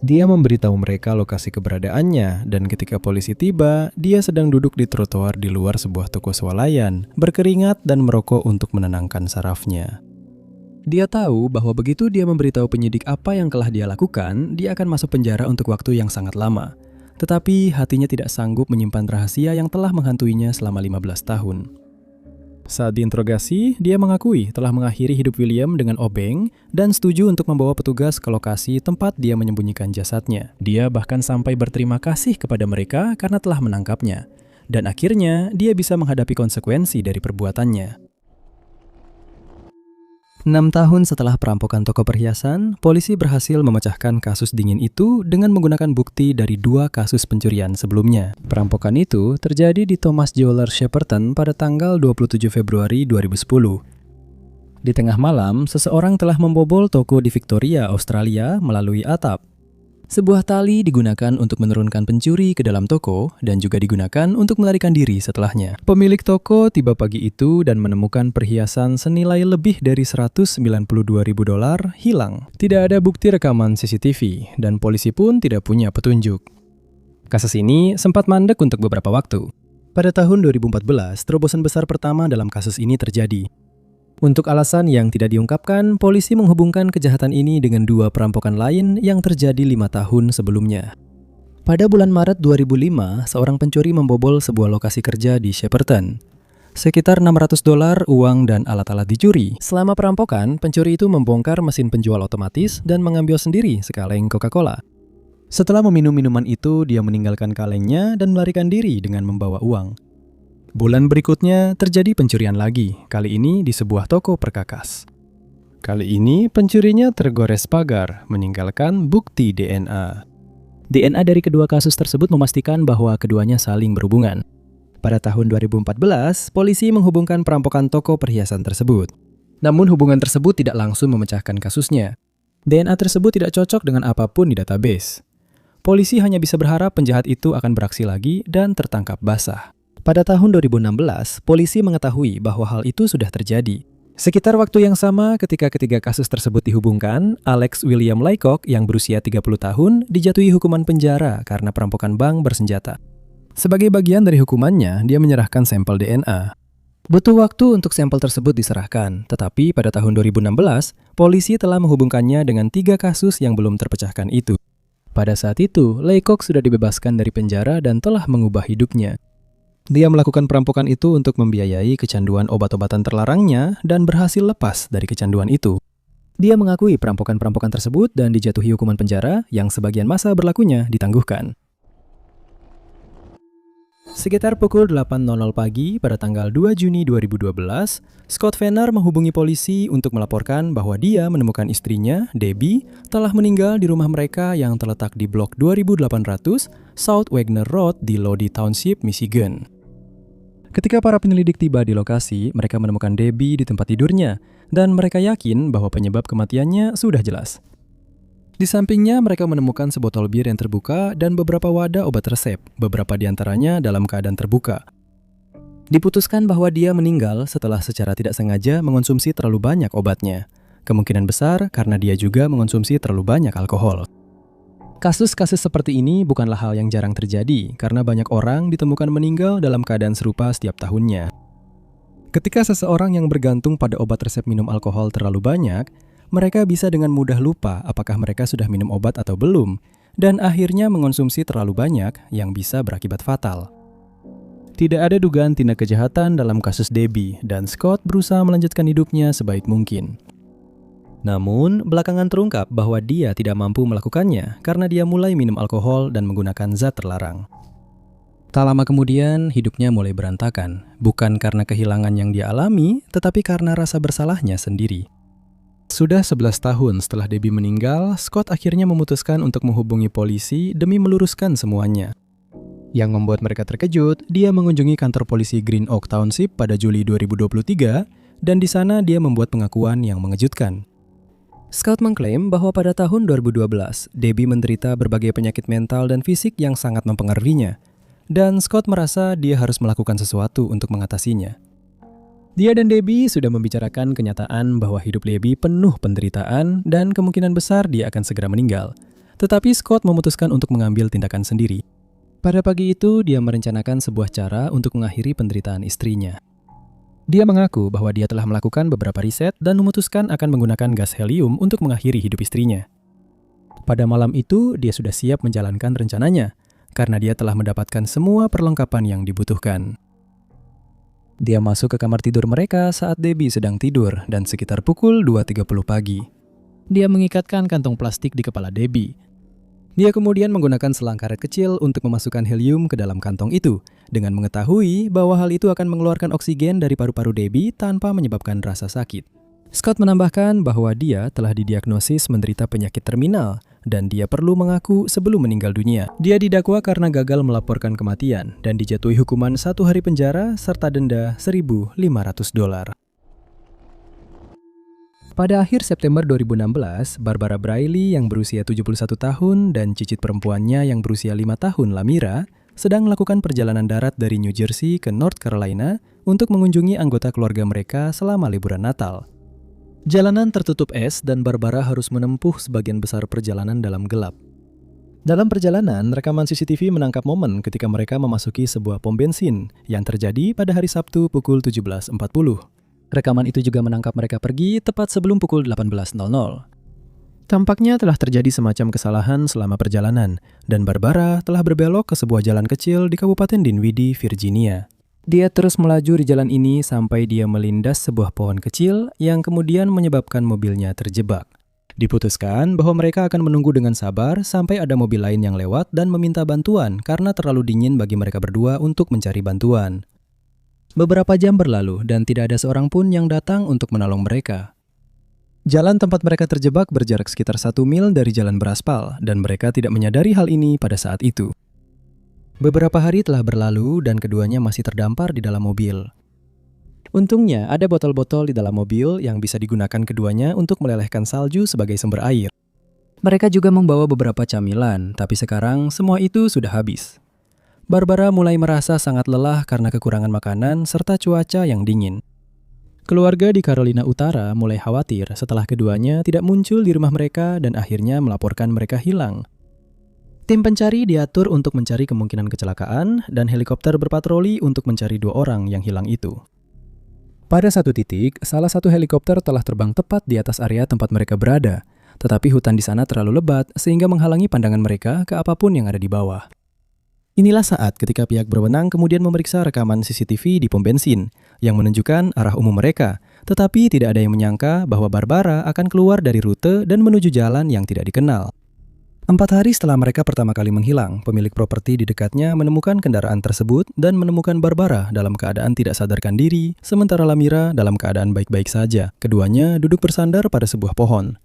Dia memberitahu mereka lokasi keberadaannya, dan ketika polisi tiba, dia sedang duduk di trotoar di luar sebuah toko swalayan, berkeringat dan merokok untuk menenangkan sarafnya. Dia tahu bahwa begitu dia memberitahu penyidik apa yang telah dia lakukan, dia akan masuk penjara untuk waktu yang sangat lama. Tetapi hatinya tidak sanggup menyimpan rahasia yang telah menghantuinya selama 15 tahun. Saat diinterogasi, dia mengakui telah mengakhiri hidup William dengan obeng dan setuju untuk membawa petugas ke lokasi tempat dia menyembunyikan jasadnya. Dia bahkan sampai berterima kasih kepada mereka karena telah menangkapnya. Dan akhirnya, dia bisa menghadapi konsekuensi dari perbuatannya. 6 tahun setelah perampokan toko perhiasan, polisi berhasil memecahkan kasus dingin itu dengan menggunakan bukti dari 2 kasus pencurian sebelumnya. Perampokan itu terjadi di Thomas Jeweler Shepperton pada tanggal 27 Februari 2010. Di tengah malam, seseorang telah membobol toko di Victoria, Australia melalui atap. Sebuah tali digunakan untuk menurunkan pencuri ke dalam toko dan juga digunakan untuk melarikan diri setelahnya. Pemilik toko tiba pagi itu dan menemukan perhiasan senilai lebih dari $192.000 hilang. Tidak ada bukti rekaman CCTV dan polisi pun tidak punya petunjuk. Kasus ini sempat mandek untuk beberapa waktu. Pada tahun 2014, terobosan besar pertama dalam kasus ini terjadi. Untuk alasan yang tidak diungkapkan, polisi menghubungkan kejahatan ini dengan 2 perampokan lain yang terjadi 5 tahun sebelumnya. Pada bulan Maret 2005, seorang pencuri membobol sebuah lokasi kerja di Shepperton. Sekitar $600 uang dan alat-alat dicuri. Selama perampokan, pencuri itu membongkar mesin penjual otomatis dan mengambil sendiri sekaleng Coca-Cola. Setelah meminum minuman itu, dia meninggalkan kalengnya dan melarikan diri dengan membawa uang. Bulan berikutnya terjadi pencurian lagi, kali ini di sebuah toko perkakas. Kali ini pencurinya tergores pagar, meninggalkan bukti DNA. DNA dari kedua kasus tersebut memastikan bahwa keduanya saling berhubungan. Pada tahun 2014, polisi menghubungkan perampokan toko perhiasan tersebut. Namun hubungan tersebut tidak langsung memecahkan kasusnya. DNA tersebut tidak cocok dengan apapun di database. Polisi hanya bisa berharap penjahat itu akan beraksi lagi dan tertangkap basah. Pada tahun 2016, polisi mengetahui bahwa hal itu sudah terjadi. Sekitar waktu yang sama ketika ketiga kasus tersebut dihubungkan, Alex William Laycock yang berusia 30 tahun dijatuhi hukuman penjara karena perampokan bank bersenjata. Sebagai bagian dari hukumannya, dia menyerahkan sampel DNA. Butuh waktu untuk sampel tersebut diserahkan, tetapi pada tahun 2016, polisi telah menghubungkannya dengan 3 kasus yang belum terpecahkan itu. Pada saat itu, Laycock sudah dibebaskan dari penjara dan telah mengubah hidupnya. Dia melakukan perampokan itu untuk membiayai kecanduan obat-obatan terlarangnya dan berhasil lepas dari kecanduan itu. Dia mengakui perampokan-perampokan tersebut dan dijatuhi hukuman penjara yang sebagian masa berlakunya ditangguhkan. Sekitar pukul 8.00 pagi pada tanggal 2 Juni 2012, Scott Venner menghubungi polisi untuk melaporkan bahwa dia menemukan istrinya, Debbie, telah meninggal di rumah mereka yang terletak di blok 2800 South Wagner Road di Lodi Township, Michigan. Ketika para penyelidik tiba di lokasi, mereka menemukan Debbie di tempat tidurnya, dan mereka yakin bahwa penyebab kematiannya sudah jelas. Di sampingnya, mereka menemukan sebotol bir yang terbuka dan beberapa wadah obat resep, beberapa di antaranya dalam keadaan terbuka. Diputuskan bahwa dia meninggal setelah secara tidak sengaja mengonsumsi terlalu banyak obatnya. Kemungkinan besar karena dia juga mengonsumsi terlalu banyak alkohol. Kasus-kasus seperti ini bukanlah hal yang jarang terjadi, karena banyak orang ditemukan meninggal dalam keadaan serupa setiap tahunnya. Ketika seseorang yang bergantung pada obat resep minum alkohol terlalu banyak, mereka bisa dengan mudah lupa apakah mereka sudah minum obat atau belum, dan akhirnya mengonsumsi terlalu banyak yang bisa berakibat fatal. Tidak ada dugaan tindak kejahatan dalam kasus Debbie, dan Scott berusaha melanjutkan hidupnya sebaik mungkin. Namun, belakangan terungkap bahwa dia tidak mampu melakukannya karena dia mulai minum alkohol dan menggunakan zat terlarang. Tak lama kemudian, hidupnya mulai berantakan, bukan karena kehilangan yang dia alami, tetapi karena rasa bersalahnya sendiri. Sudah 11 tahun setelah Debbie meninggal, Scott akhirnya memutuskan untuk menghubungi polisi demi meluruskan semuanya. Yang membuat mereka terkejut, dia mengunjungi kantor polisi Green Oak Township pada Juli 2023, dan di sana dia membuat pengakuan yang mengejutkan. Scott mengklaim bahwa pada tahun 2012, Debbie menderita berbagai penyakit mental dan fisik yang sangat mempengaruhinya, dan Scott merasa dia harus melakukan sesuatu untuk mengatasinya. Dia dan Debbie sudah membicarakan kenyataan bahwa hidup Debbie penuh penderitaan dan kemungkinan besar dia akan segera meninggal. Tetapi Scott memutuskan untuk mengambil tindakan sendiri. Pada pagi itu, dia merencanakan sebuah cara untuk mengakhiri penderitaan istrinya. Dia mengaku bahwa dia telah melakukan beberapa riset dan memutuskan akan menggunakan gas helium untuk mengakhiri hidup istrinya. Pada malam itu, dia sudah siap menjalankan rencananya, karena dia telah mendapatkan semua perlengkapan yang dibutuhkan. Dia masuk ke kamar tidur mereka saat Debbie sedang tidur dan sekitar pukul 2.30 pagi. Dia mengikatkan kantong plastik di kepala Debbie. Dia kemudian menggunakan selang karet kecil untuk memasukkan helium ke dalam kantong itu, dengan mengetahui bahwa hal itu akan mengeluarkan oksigen dari paru-paru Debbie tanpa menyebabkan rasa sakit. Scott menambahkan bahwa dia telah didiagnosis menderita penyakit terminal, dan dia perlu mengaku sebelum meninggal dunia. Dia didakwa karena gagal melaporkan kematian, dan dijatuhi hukuman 1 hari penjara serta denda $1.500. Pada akhir September 2016, Barbara Briley yang berusia 71 tahun dan cicit perempuannya yang berusia 5 tahun, Lamira, sedang melakukan perjalanan darat dari New Jersey ke North Carolina untuk mengunjungi anggota keluarga mereka selama liburan Natal. Jalanan tertutup es dan Barbara harus menempuh sebagian besar perjalanan dalam gelap. Dalam perjalanan, rekaman CCTV menangkap momen ketika mereka memasuki sebuah pom bensin yang terjadi pada hari Sabtu pukul 17.40. Rekaman itu juga menangkap mereka pergi tepat sebelum pukul 18.00. Tampaknya telah terjadi semacam kesalahan selama perjalanan, dan Barbara telah berbelok ke sebuah jalan kecil di Kabupaten Dinwiddie, Virginia. Dia terus melaju di jalan ini sampai dia melindas sebuah pohon kecil yang kemudian menyebabkan mobilnya terjebak. Diputuskan bahwa mereka akan menunggu dengan sabar sampai ada mobil lain yang lewat dan meminta bantuan karena terlalu dingin bagi mereka berdua untuk mencari bantuan. Beberapa jam berlalu dan tidak ada seorang pun yang datang untuk menolong mereka. Jalan tempat mereka terjebak berjarak sekitar 1 mil dari jalan beraspal dan mereka tidak menyadari hal ini pada saat itu. Beberapa hari telah berlalu dan keduanya masih terdampar di dalam mobil. Untungnya ada botol-botol di dalam mobil yang bisa digunakan keduanya untuk melelehkan salju sebagai sumber air. Mereka juga membawa beberapa camilan, tapi sekarang semua itu sudah habis. Barbara mulai merasa sangat lelah karena kekurangan makanan serta cuaca yang dingin. Keluarga di Carolina Utara mulai khawatir setelah keduanya tidak muncul di rumah mereka dan akhirnya melaporkan mereka hilang. Tim pencari diatur untuk mencari kemungkinan kecelakaan dan helikopter berpatroli untuk mencari 2 orang yang hilang itu. Pada satu titik, salah satu helikopter telah terbang tepat di atas area tempat mereka berada, tetapi hutan di sana terlalu lebat sehingga menghalangi pandangan mereka ke apapun yang ada di bawah. Inilah saat ketika pihak berwenang kemudian memeriksa rekaman CCTV di pom bensin yang menunjukkan arah umum mereka, tetapi tidak ada yang menyangka bahwa Barbara akan keluar dari rute dan menuju jalan yang tidak dikenal. 4 hari setelah mereka pertama kali menghilang, pemilik properti di dekatnya menemukan kendaraan tersebut dan menemukan Barbara dalam keadaan tidak sadarkan diri, sementara Lamira dalam keadaan baik-baik saja. Keduanya duduk bersandar pada sebuah pohon.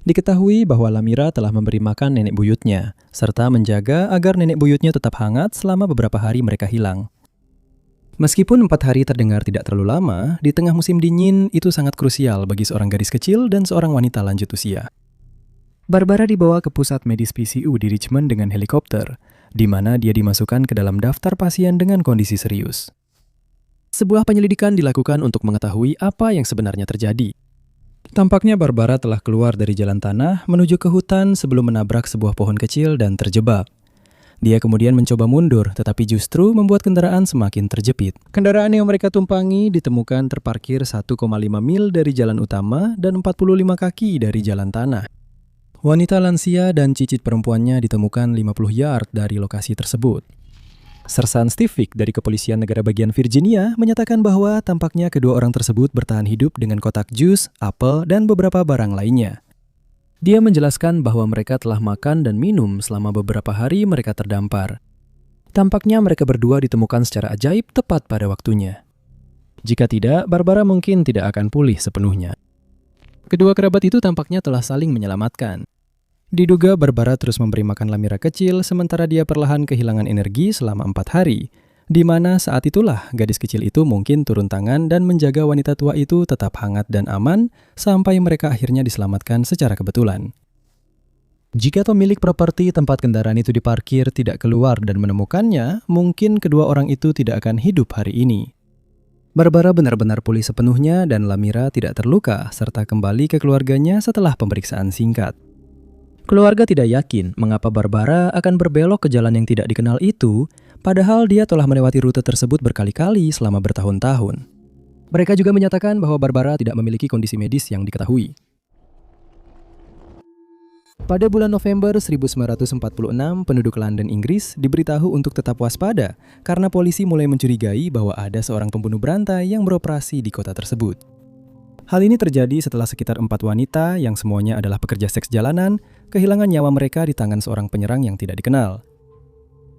Diketahui bahwa Lamira telah memberi makan nenek buyutnya, serta menjaga agar nenek buyutnya tetap hangat selama beberapa hari mereka hilang. Meskipun 4 hari terdengar tidak terlalu lama, di tengah musim dingin itu sangat krusial bagi seorang gadis kecil dan seorang wanita lanjut usia. Barbara dibawa ke pusat medis PCU di Richmond dengan helikopter, di mana dia dimasukkan ke dalam daftar pasien dengan kondisi serius. Sebuah penyelidikan dilakukan untuk mengetahui apa yang sebenarnya terjadi. Tampaknya Barbara telah keluar dari jalan tanah menuju ke hutan sebelum menabrak sebuah pohon kecil dan terjebak. Dia kemudian mencoba mundur, tetapi justru membuat kendaraan semakin terjepit. Kendaraan yang mereka tumpangi ditemukan terparkir 1,5 mil dari jalan utama dan 45 kaki dari jalan tanah. Wanita lansia dan cicit perempuannya ditemukan 50 yard dari lokasi tersebut. Sersan Steve Vick dari Kepolisian Negara Bagian Virginia menyatakan bahwa tampaknya kedua orang tersebut bertahan hidup dengan kotak jus, apel, dan beberapa barang lainnya. Dia menjelaskan bahwa mereka telah makan dan minum selama beberapa hari mereka terdampar. Tampaknya mereka berdua ditemukan secara ajaib tepat pada waktunya. Jika tidak, Barbara mungkin tidak akan pulih sepenuhnya. Kedua kerabat itu tampaknya telah saling menyelamatkan. Diduga Barbara terus memberi makan Lamira kecil sementara dia perlahan kehilangan energi selama 4 hari, di mana saat itulah gadis kecil itu mungkin turun tangan dan menjaga wanita tua itu tetap hangat dan aman sampai mereka akhirnya diselamatkan secara kebetulan. Jika pemilik properti tempat kendaraan itu diparkir tidak keluar dan menemukannya, mungkin kedua orang itu tidak akan hidup hari ini. Barbara benar-benar pulih sepenuhnya dan Lamira tidak terluka serta kembali ke keluarganya setelah pemeriksaan singkat. Keluarga tidak yakin mengapa Barbara akan berbelok ke jalan yang tidak dikenal itu, padahal dia telah melewati rute tersebut berkali-kali selama bertahun-tahun. Mereka juga menyatakan bahwa Barbara tidak memiliki kondisi medis yang diketahui. Pada bulan November 1946, penduduk London, Inggris diberitahu untuk tetap waspada karena polisi mulai mencurigai bahwa ada seorang pembunuh berantai yang beroperasi di kota tersebut. Hal ini terjadi setelah sekitar 4 wanita yang semuanya adalah pekerja seks jalanan kehilangan nyawa mereka di tangan seorang penyerang yang tidak dikenal.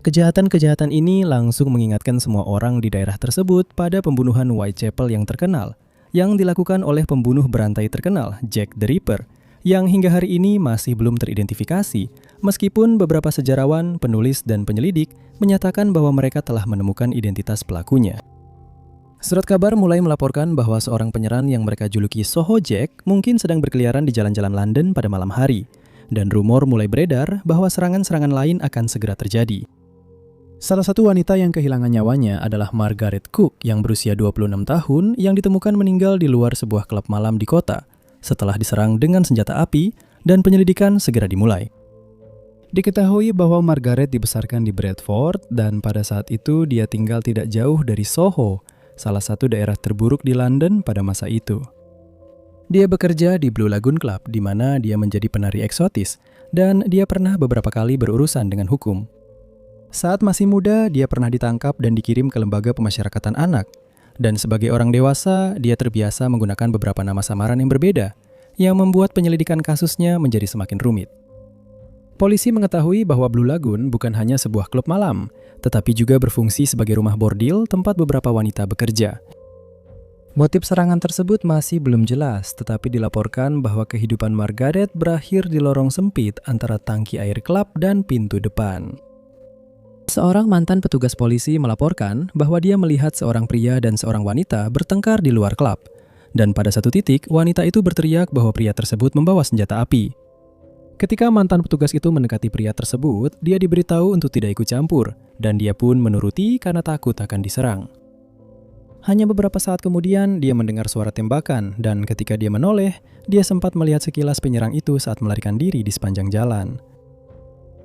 Kejahatan-kejahatan ini langsung mengingatkan semua orang di daerah tersebut pada pembunuhan Whitechapel yang terkenal, yang dilakukan oleh pembunuh berantai terkenal Jack the Ripper, yang hingga hari ini masih belum teridentifikasi, meskipun beberapa sejarawan, penulis, dan penyelidik menyatakan bahwa mereka telah menemukan identitas pelakunya. Surat kabar mulai melaporkan bahwa seorang penyerang yang mereka juluki Soho Jack mungkin sedang berkeliaran di jalan-jalan London pada malam hari, dan rumor mulai beredar bahwa serangan-serangan lain akan segera terjadi. Salah satu wanita yang kehilangan nyawanya adalah Margaret Cook yang berusia 26 tahun yang ditemukan meninggal di luar sebuah klub malam di kota setelah diserang dengan senjata api dan penyelidikan segera dimulai. Diketahui bahwa Margaret dibesarkan di Bradford dan pada saat itu dia tinggal tidak jauh dari Soho, salah satu daerah terburuk di London pada masa itu. Dia bekerja di Blue Lagoon Club di mana dia menjadi penari eksotis dan dia pernah beberapa kali berurusan dengan hukum. Saat masih muda, dia pernah ditangkap dan dikirim ke lembaga pemasyarakatan anak. Dan sebagai orang dewasa, dia terbiasa menggunakan beberapa nama samaran yang berbeda, yang membuat penyelidikan kasusnya menjadi semakin rumit. Polisi mengetahui bahwa Blue Lagoon bukan hanya sebuah klub malam, tetapi juga berfungsi sebagai rumah bordil tempat beberapa wanita bekerja. Motif serangan tersebut masih belum jelas, tetapi dilaporkan bahwa kehidupan Margaret berakhir di lorong sempit antara tangki air klub dan pintu depan. Seorang mantan petugas polisi melaporkan bahwa dia melihat seorang pria dan seorang wanita bertengkar di luar klub. Dan pada satu titik, wanita itu berteriak bahwa pria tersebut membawa senjata api. Ketika mantan petugas itu mendekati pria tersebut, dia diberitahu untuk tidak ikut campur, dan dia pun menuruti karena takut akan diserang. Hanya beberapa saat kemudian, dia mendengar suara tembakan, dan ketika dia menoleh, dia sempat melihat sekilas penyerang itu saat melarikan diri di sepanjang jalan.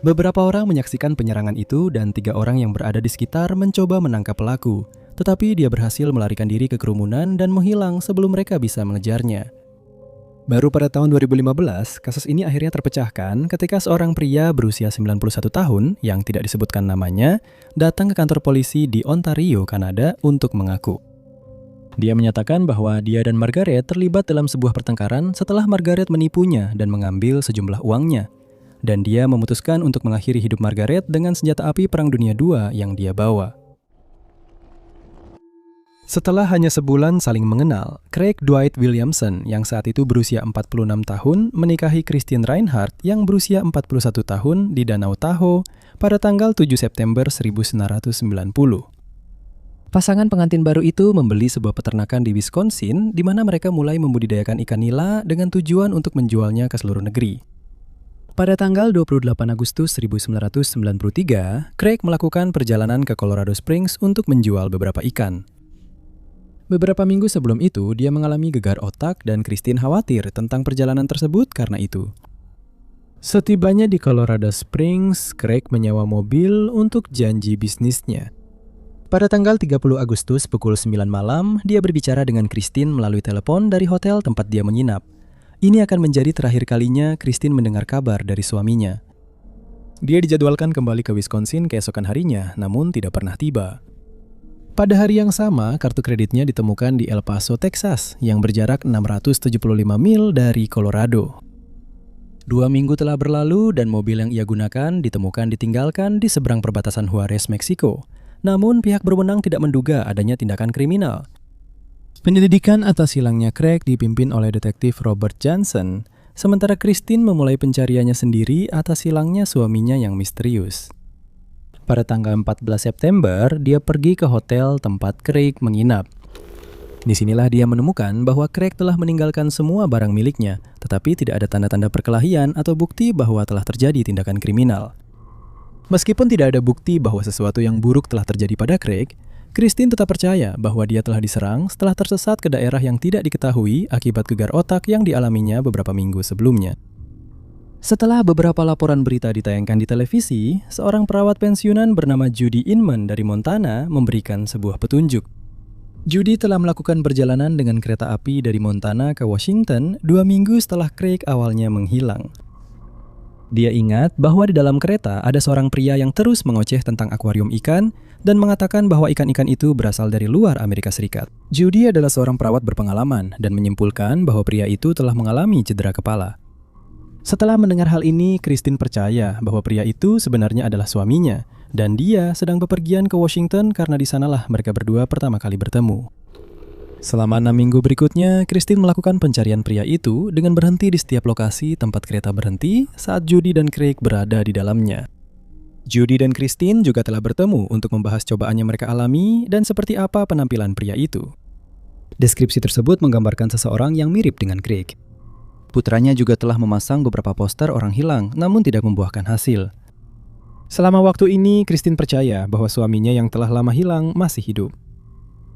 Beberapa orang menyaksikan penyerangan itu, dan 3 orang yang berada di sekitar mencoba menangkap pelaku, tetapi dia berhasil melarikan diri ke kerumunan dan menghilang sebelum mereka bisa mengejarnya. Baru pada tahun 2015, kasus ini akhirnya terpecahkan ketika seorang pria berusia 91 tahun yang tidak disebutkan namanya datang ke kantor polisi di Ontario, Kanada untuk mengaku. Dia menyatakan bahwa dia dan Margaret terlibat dalam sebuah pertengkaran setelah Margaret menipunya dan mengambil sejumlah uangnya. Dan dia memutuskan untuk mengakhiri hidup Margaret dengan senjata api Perang Dunia II yang dia bawa. Setelah hanya sebulan saling mengenal, Craig Dwight Williamson yang saat itu berusia 46 tahun menikahi Christine Reinhardt yang berusia 41 tahun di Danau Tahoe pada tanggal 7 September 1990. Pasangan pengantin baru itu membeli sebuah peternakan di Wisconsin di mana mereka mulai membudidayakan ikan nila dengan tujuan untuk menjualnya ke seluruh negeri. Pada tanggal 28 Agustus 1993, Craig melakukan perjalanan ke Colorado Springs untuk menjual beberapa ikan. Beberapa minggu sebelum itu, dia mengalami gegar otak dan Christine khawatir tentang perjalanan tersebut karena itu. Setibanya di Colorado Springs, Craig menyewa mobil untuk janji bisnisnya. Pada tanggal 30 Agustus pukul 9 malam, dia berbicara dengan Christine melalui telepon dari hotel tempat dia menginap. Ini akan menjadi terakhir kalinya Christine mendengar kabar dari suaminya. Dia dijadwalkan kembali ke Wisconsin keesokan harinya, namun tidak pernah tiba. Pada hari yang sama, kartu kreditnya ditemukan di El Paso, Texas, yang berjarak 675 mil dari Colorado. 2 minggu telah berlalu dan mobil yang ia gunakan ditemukan ditinggalkan di seberang perbatasan Juarez, Meksiko. Namun pihak berwenang tidak menduga adanya tindakan kriminal. Penyelidikan atas hilangnya Craig dipimpin oleh detektif Robert Johnson, sementara Christine memulai pencariannya sendiri atas hilangnya suaminya yang misterius. Pada tanggal 14 September, dia pergi ke hotel tempat Craig menginap. Disinilah dia menemukan bahwa Craig telah meninggalkan semua barang miliknya, tetapi tidak ada tanda-tanda perkelahian atau bukti bahwa telah terjadi tindakan kriminal. Meskipun tidak ada bukti bahwa sesuatu yang buruk telah terjadi pada Craig, Christine tetap percaya bahwa dia telah diserang setelah tersesat ke daerah yang tidak diketahui akibat gegar otak yang dialaminya beberapa minggu sebelumnya. Setelah beberapa laporan berita ditayangkan di televisi, seorang perawat pensiunan bernama Judy Inman dari Montana memberikan sebuah petunjuk. Judy telah melakukan perjalanan dengan kereta api dari Montana ke Washington 2 minggu setelah Craig awalnya menghilang. Dia ingat bahwa di dalam kereta ada seorang pria yang terus mengoceh tentang akuarium ikan dan mengatakan bahwa ikan-ikan itu berasal dari luar Amerika Serikat. Judy adalah seorang perawat berpengalaman dan menyimpulkan bahwa pria itu telah mengalami cedera kepala. Setelah mendengar hal ini, Christine percaya bahwa pria itu sebenarnya adalah suaminya, dan dia sedang bepergian ke Washington karena di sanalah mereka berdua pertama kali bertemu. Selama 6 minggu berikutnya, Christine melakukan pencarian pria itu dengan berhenti di setiap lokasi tempat kereta berhenti saat Judy dan Craig berada di dalamnya. Judy dan Christine juga telah bertemu untuk membahas cobaan yang mereka alami dan seperti apa penampilan pria itu. Deskripsi tersebut menggambarkan seseorang yang mirip dengan Craig. Putranya juga telah memasang beberapa poster orang hilang, namun tidak membuahkan hasil. Selama waktu ini, Christine percaya bahwa suaminya yang telah lama hilang masih hidup.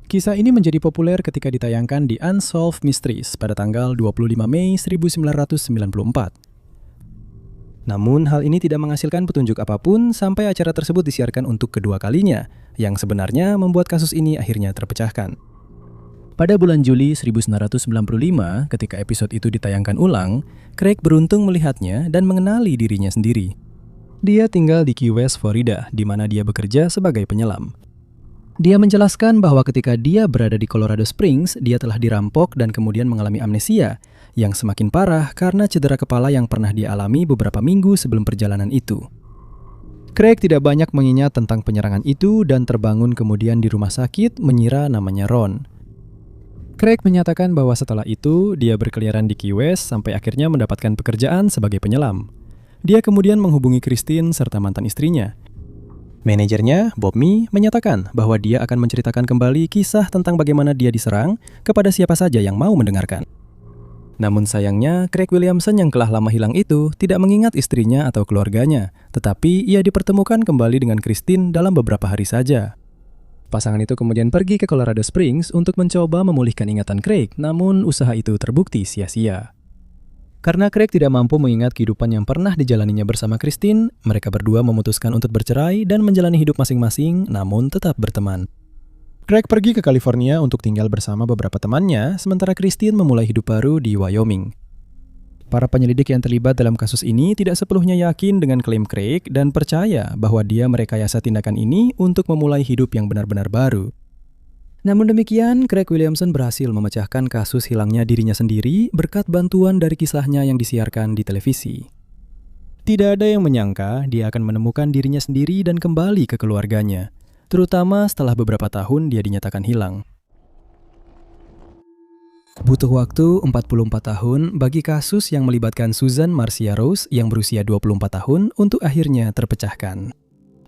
Kisah ini menjadi populer ketika ditayangkan di Unsolved Mysteries pada tanggal 25 Mei 1994. Namun, hal ini tidak menghasilkan petunjuk apapun sampai acara tersebut disiarkan untuk kedua kalinya, yang sebenarnya membuat kasus ini akhirnya terpecahkan. Pada bulan Juli 1995, ketika episode itu ditayangkan ulang, Craig beruntung melihatnya dan mengenali dirinya sendiri. Dia tinggal di Key West, Florida, di mana dia bekerja sebagai penyelam. Dia menjelaskan bahwa ketika dia berada di Colorado Springs, dia telah dirampok dan kemudian mengalami amnesia, yang semakin parah karena cedera kepala yang pernah dia alami beberapa minggu sebelum perjalanan itu. Craig tidak banyak mengingat tentang penyerangan itu dan terbangun kemudian di rumah sakit mengira namanya Ron. Craig menyatakan bahwa setelah itu dia berkeliaran di Key West sampai akhirnya mendapatkan pekerjaan sebagai penyelam. Dia kemudian menghubungi Christine serta mantan istrinya. Manajernya, Bob Mee, menyatakan bahwa dia akan menceritakan kembali kisah tentang bagaimana dia diserang kepada siapa saja yang mau mendengarkan. Namun sayangnya, Craig Williamson yang telah lama hilang itu tidak mengingat istrinya atau keluarganya, tetapi ia dipertemukan kembali dengan Christine dalam beberapa hari saja. Pasangan itu kemudian pergi ke Colorado Springs untuk mencoba memulihkan ingatan Craig, namun usaha itu terbukti sia-sia. Karena Craig tidak mampu mengingat kehidupan yang pernah dijalaninya bersama Christine, mereka berdua memutuskan untuk bercerai dan menjalani hidup masing-masing, namun tetap berteman. Craig pergi ke California untuk tinggal bersama beberapa temannya, sementara Christine memulai hidup baru di Wyoming. Para penyelidik yang terlibat dalam kasus ini tidak sepenuhnya yakin dengan klaim Craig dan percaya bahwa dia merekayasa tindakan ini untuk memulai hidup yang benar-benar baru. Namun demikian, Craig Williamson berhasil memecahkan kasus hilangnya dirinya sendiri berkat bantuan dari kisahnya yang disiarkan di televisi. Tidak ada yang menyangka dia akan menemukan dirinya sendiri dan kembali ke keluarganya, terutama setelah beberapa tahun dia dinyatakan hilang. Butuh waktu 44 tahun bagi kasus yang melibatkan Susan Marcia Rose yang berusia 24 tahun untuk akhirnya terpecahkan.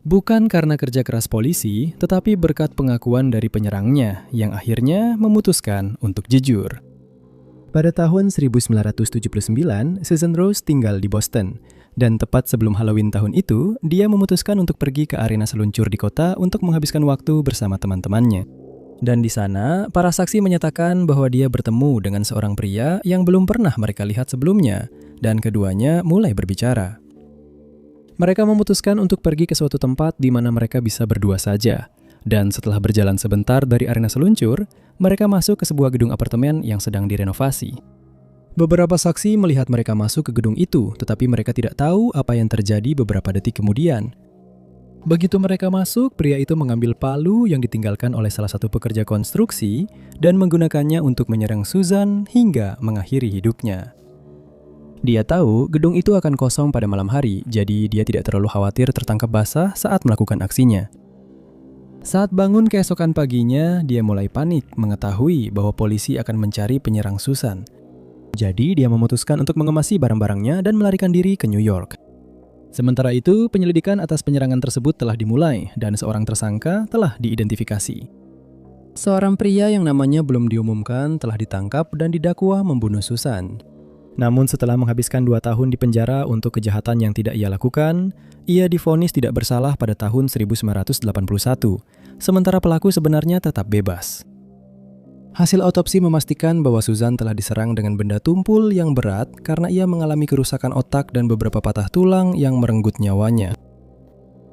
Bukan karena kerja keras polisi, tetapi berkat pengakuan dari penyerangnya yang akhirnya memutuskan untuk jujur. Pada tahun 1979, Susan Rose tinggal di Boston, dan tepat sebelum Halloween tahun itu, dia memutuskan untuk pergi ke arena seluncur di kota untuk menghabiskan waktu bersama teman-temannya. Dan di sana, para saksi menyatakan bahwa dia bertemu dengan seorang pria yang belum pernah mereka lihat sebelumnya, dan keduanya mulai berbicara. Mereka memutuskan untuk pergi ke suatu tempat di mana mereka bisa berdua saja. Dan setelah berjalan sebentar dari arena seluncur, mereka masuk ke sebuah gedung apartemen yang sedang direnovasi. Beberapa saksi melihat mereka masuk ke gedung itu, tetapi mereka tidak tahu apa yang terjadi beberapa detik kemudian. Begitu mereka masuk, pria itu mengambil palu yang ditinggalkan oleh salah satu pekerja konstruksi dan menggunakannya untuk menyerang Susan hingga mengakhiri hidupnya. Dia tahu gedung itu akan kosong pada malam hari, jadi dia tidak terlalu khawatir tertangkap basah saat melakukan aksinya. Saat bangun keesokan paginya, dia mulai panik mengetahui bahwa polisi akan mencari penyerang Susan. Jadi dia memutuskan untuk mengemasi barang-barangnya dan melarikan diri ke New York. Sementara itu, penyelidikan atas penyerangan tersebut telah dimulai dan seorang tersangka telah diidentifikasi. Seorang pria yang namanya belum diumumkan telah ditangkap dan didakwa membunuh Susan. Namun setelah menghabiskan 2 tahun di penjara untuk kejahatan yang tidak ia lakukan, ia divonis tidak bersalah pada tahun 1981, sementara pelaku sebenarnya tetap bebas. Hasil otopsi memastikan bahwa Susan telah diserang dengan benda tumpul yang berat karena ia mengalami kerusakan otak dan beberapa patah tulang yang merenggut nyawanya.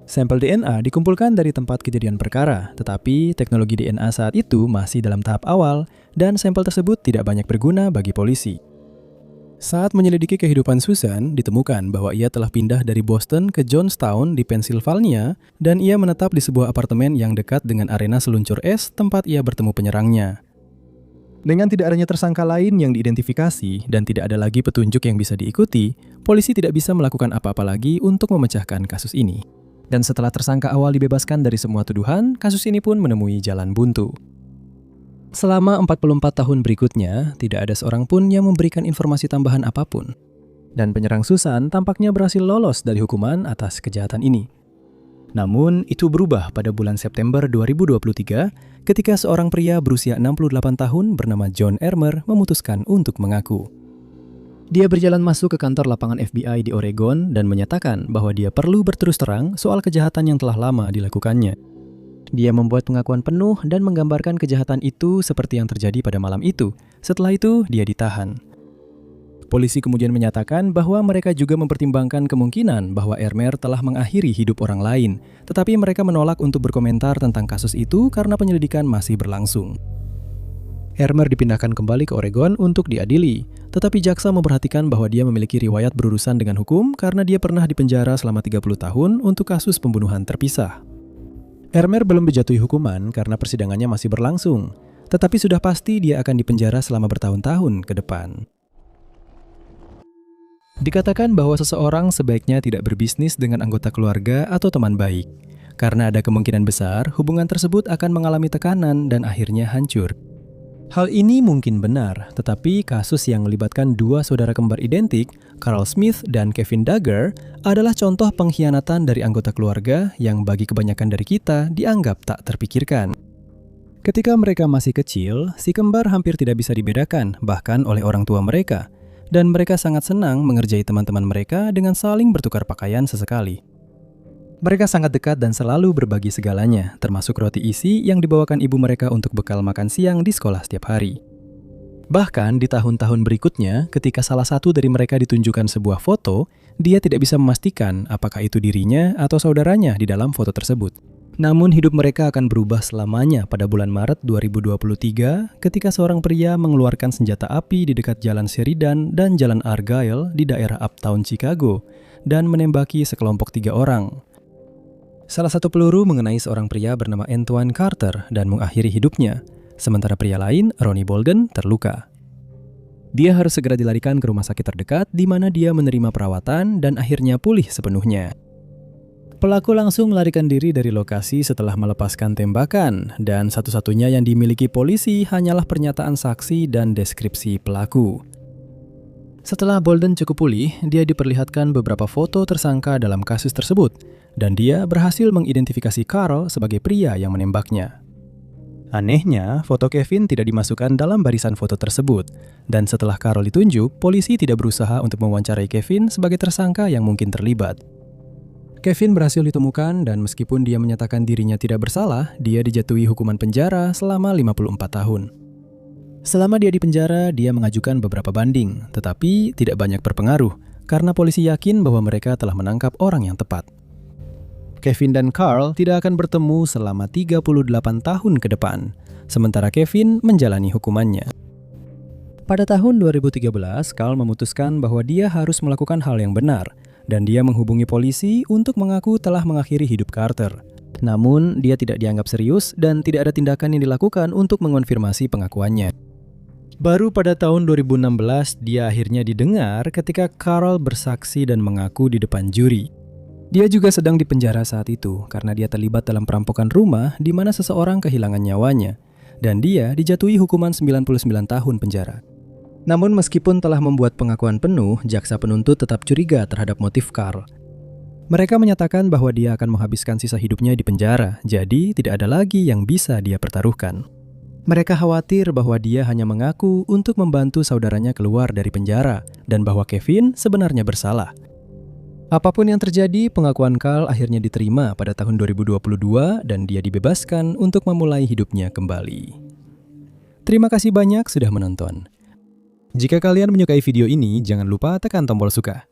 Sampel DNA dikumpulkan dari tempat kejadian perkara, tetapi teknologi DNA saat itu masih dalam tahap awal dan sampel tersebut tidak banyak berguna bagi polisi. Saat menyelidiki kehidupan Susan, ditemukan bahwa ia telah pindah dari Boston ke Johnstown di Pennsylvania dan ia menetap di sebuah apartemen yang dekat dengan arena seluncur es tempat ia bertemu penyerangnya. Dengan tidak adanya tersangka lain yang diidentifikasi dan tidak ada lagi petunjuk yang bisa diikuti, polisi tidak bisa melakukan apa-apa lagi untuk memecahkan kasus ini. Dan setelah tersangka awal dibebaskan dari semua tuduhan, kasus ini pun menemui jalan buntu. Selama 44 tahun berikutnya, tidak ada seorang pun yang memberikan informasi tambahan apapun. Dan penyerang Susan tampaknya berhasil lolos dari hukuman atas kejahatan ini. Namun, itu berubah pada bulan September 2023 ketika seorang pria berusia 68 tahun bernama John Ermer memutuskan untuk mengaku. Dia berjalan masuk ke kantor lapangan FBI di Oregon dan menyatakan bahwa dia perlu berterus terang soal kejahatan yang telah lama dilakukannya. Dia membuat pengakuan penuh dan menggambarkan kejahatan itu seperti yang terjadi pada malam itu. Setelah itu, dia ditahan. Polisi kemudian menyatakan bahwa mereka juga mempertimbangkan kemungkinan bahwa Ermer telah mengakhiri hidup orang lain, tetapi mereka menolak untuk berkomentar tentang kasus itu karena penyelidikan masih berlangsung. Ermer dipindahkan kembali ke Oregon untuk diadili, tetapi jaksa memperhatikan bahwa dia memiliki riwayat berurusan dengan hukum karena dia pernah dipenjara selama 30 tahun untuk kasus pembunuhan terpisah. Ermer belum dijatuhi hukuman karena persidangannya masih berlangsung, tetapi sudah pasti dia akan dipenjara selama bertahun-tahun ke depan. Dikatakan bahwa seseorang sebaiknya tidak berbisnis dengan anggota keluarga atau teman baik, karena ada kemungkinan besar hubungan tersebut akan mengalami tekanan dan akhirnya hancur. Hal ini mungkin benar, tetapi kasus yang melibatkan dua saudara kembar identik, Carl Smith dan Kevin Dagger, adalah contoh pengkhianatan dari anggota keluarga yang bagi kebanyakan dari kita dianggap tak terpikirkan. Ketika mereka masih kecil, si kembar hampir tidak bisa dibedakan, bahkan oleh orang tua mereka, dan mereka sangat senang mengerjai teman-teman mereka dengan saling bertukar pakaian sesekali. Mereka sangat dekat dan selalu berbagi segalanya, termasuk roti isi yang dibawakan ibu mereka untuk bekal makan siang di sekolah setiap hari. Bahkan di tahun-tahun berikutnya, ketika salah satu dari mereka ditunjukkan sebuah foto, dia tidak bisa memastikan apakah itu dirinya atau saudaranya di dalam foto tersebut. Namun hidup mereka akan berubah selamanya pada bulan Maret 2023 ketika seorang pria mengeluarkan senjata api di dekat Jalan Sheridan dan Jalan Argyle di daerah Uptown Chicago dan menembaki sekelompok 3 orang. Salah satu peluru mengenai seorang pria bernama Antoine Carter dan mengakhiri hidupnya, sementara pria lain, Ronnie Bolden, terluka. Dia harus segera dilarikan ke rumah sakit terdekat di mana dia menerima perawatan dan akhirnya pulih sepenuhnya. Pelaku langsung melarikan diri dari lokasi setelah melepaskan tembakan, dan satu-satunya yang dimiliki polisi hanyalah pernyataan saksi dan deskripsi pelaku. Setelah Bolden cukup pulih, dia diperlihatkan beberapa foto tersangka dalam kasus tersebut, dan dia berhasil mengidentifikasi Carl sebagai pria yang menembaknya. Anehnya, foto Kevin tidak dimasukkan dalam barisan foto tersebut, dan setelah Carl ditunjuk, polisi tidak berusaha untuk mewawancarai Kevin sebagai tersangka yang mungkin terlibat. Kevin berhasil ditemukan dan meskipun dia menyatakan dirinya tidak bersalah, dia dijatuhi hukuman penjara selama 54 tahun. Selama dia di penjara, dia mengajukan beberapa banding, tetapi tidak banyak berpengaruh karena polisi yakin bahwa mereka telah menangkap orang yang tepat. Kevin dan Carl tidak akan bertemu selama 38 tahun ke depan, sementara Kevin menjalani hukumannya. Pada tahun 2013, Carl memutuskan bahwa dia harus melakukan hal yang benar, dan dia menghubungi polisi untuk mengaku telah mengakhiri hidup Carter. Namun, dia tidak dianggap serius dan tidak ada tindakan yang dilakukan untuk mengonfirmasi pengakuannya. Baru pada tahun 2016, dia akhirnya didengar ketika Carl bersaksi dan mengaku di depan juri. Dia juga sedang dipenjara saat itu karena dia terlibat dalam perampokan rumah di mana seseorang kehilangan nyawanya, dan dia dijatuhi hukuman 99 tahun penjara. Namun meskipun telah membuat pengakuan penuh, jaksa penuntut tetap curiga terhadap motif Carl. Mereka menyatakan bahwa dia akan menghabiskan sisa hidupnya di penjara, jadi tidak ada lagi yang bisa dia pertaruhkan. Mereka khawatir bahwa dia hanya mengaku untuk membantu saudaranya keluar dari penjara, dan bahwa Kevin sebenarnya bersalah. Apapun yang terjadi, pengakuan Carl akhirnya diterima pada tahun 2022 dan dia dibebaskan untuk memulai hidupnya kembali. Terima kasih banyak sudah menonton. Jika kalian menyukai video ini, jangan lupa tekan tombol suka.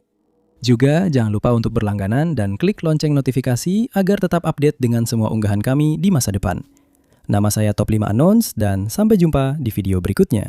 Juga jangan lupa untuk berlangganan dan klik lonceng notifikasi agar tetap update dengan semua unggahan kami di masa depan. Nama saya Top 5 Anons dan sampai jumpa di video berikutnya.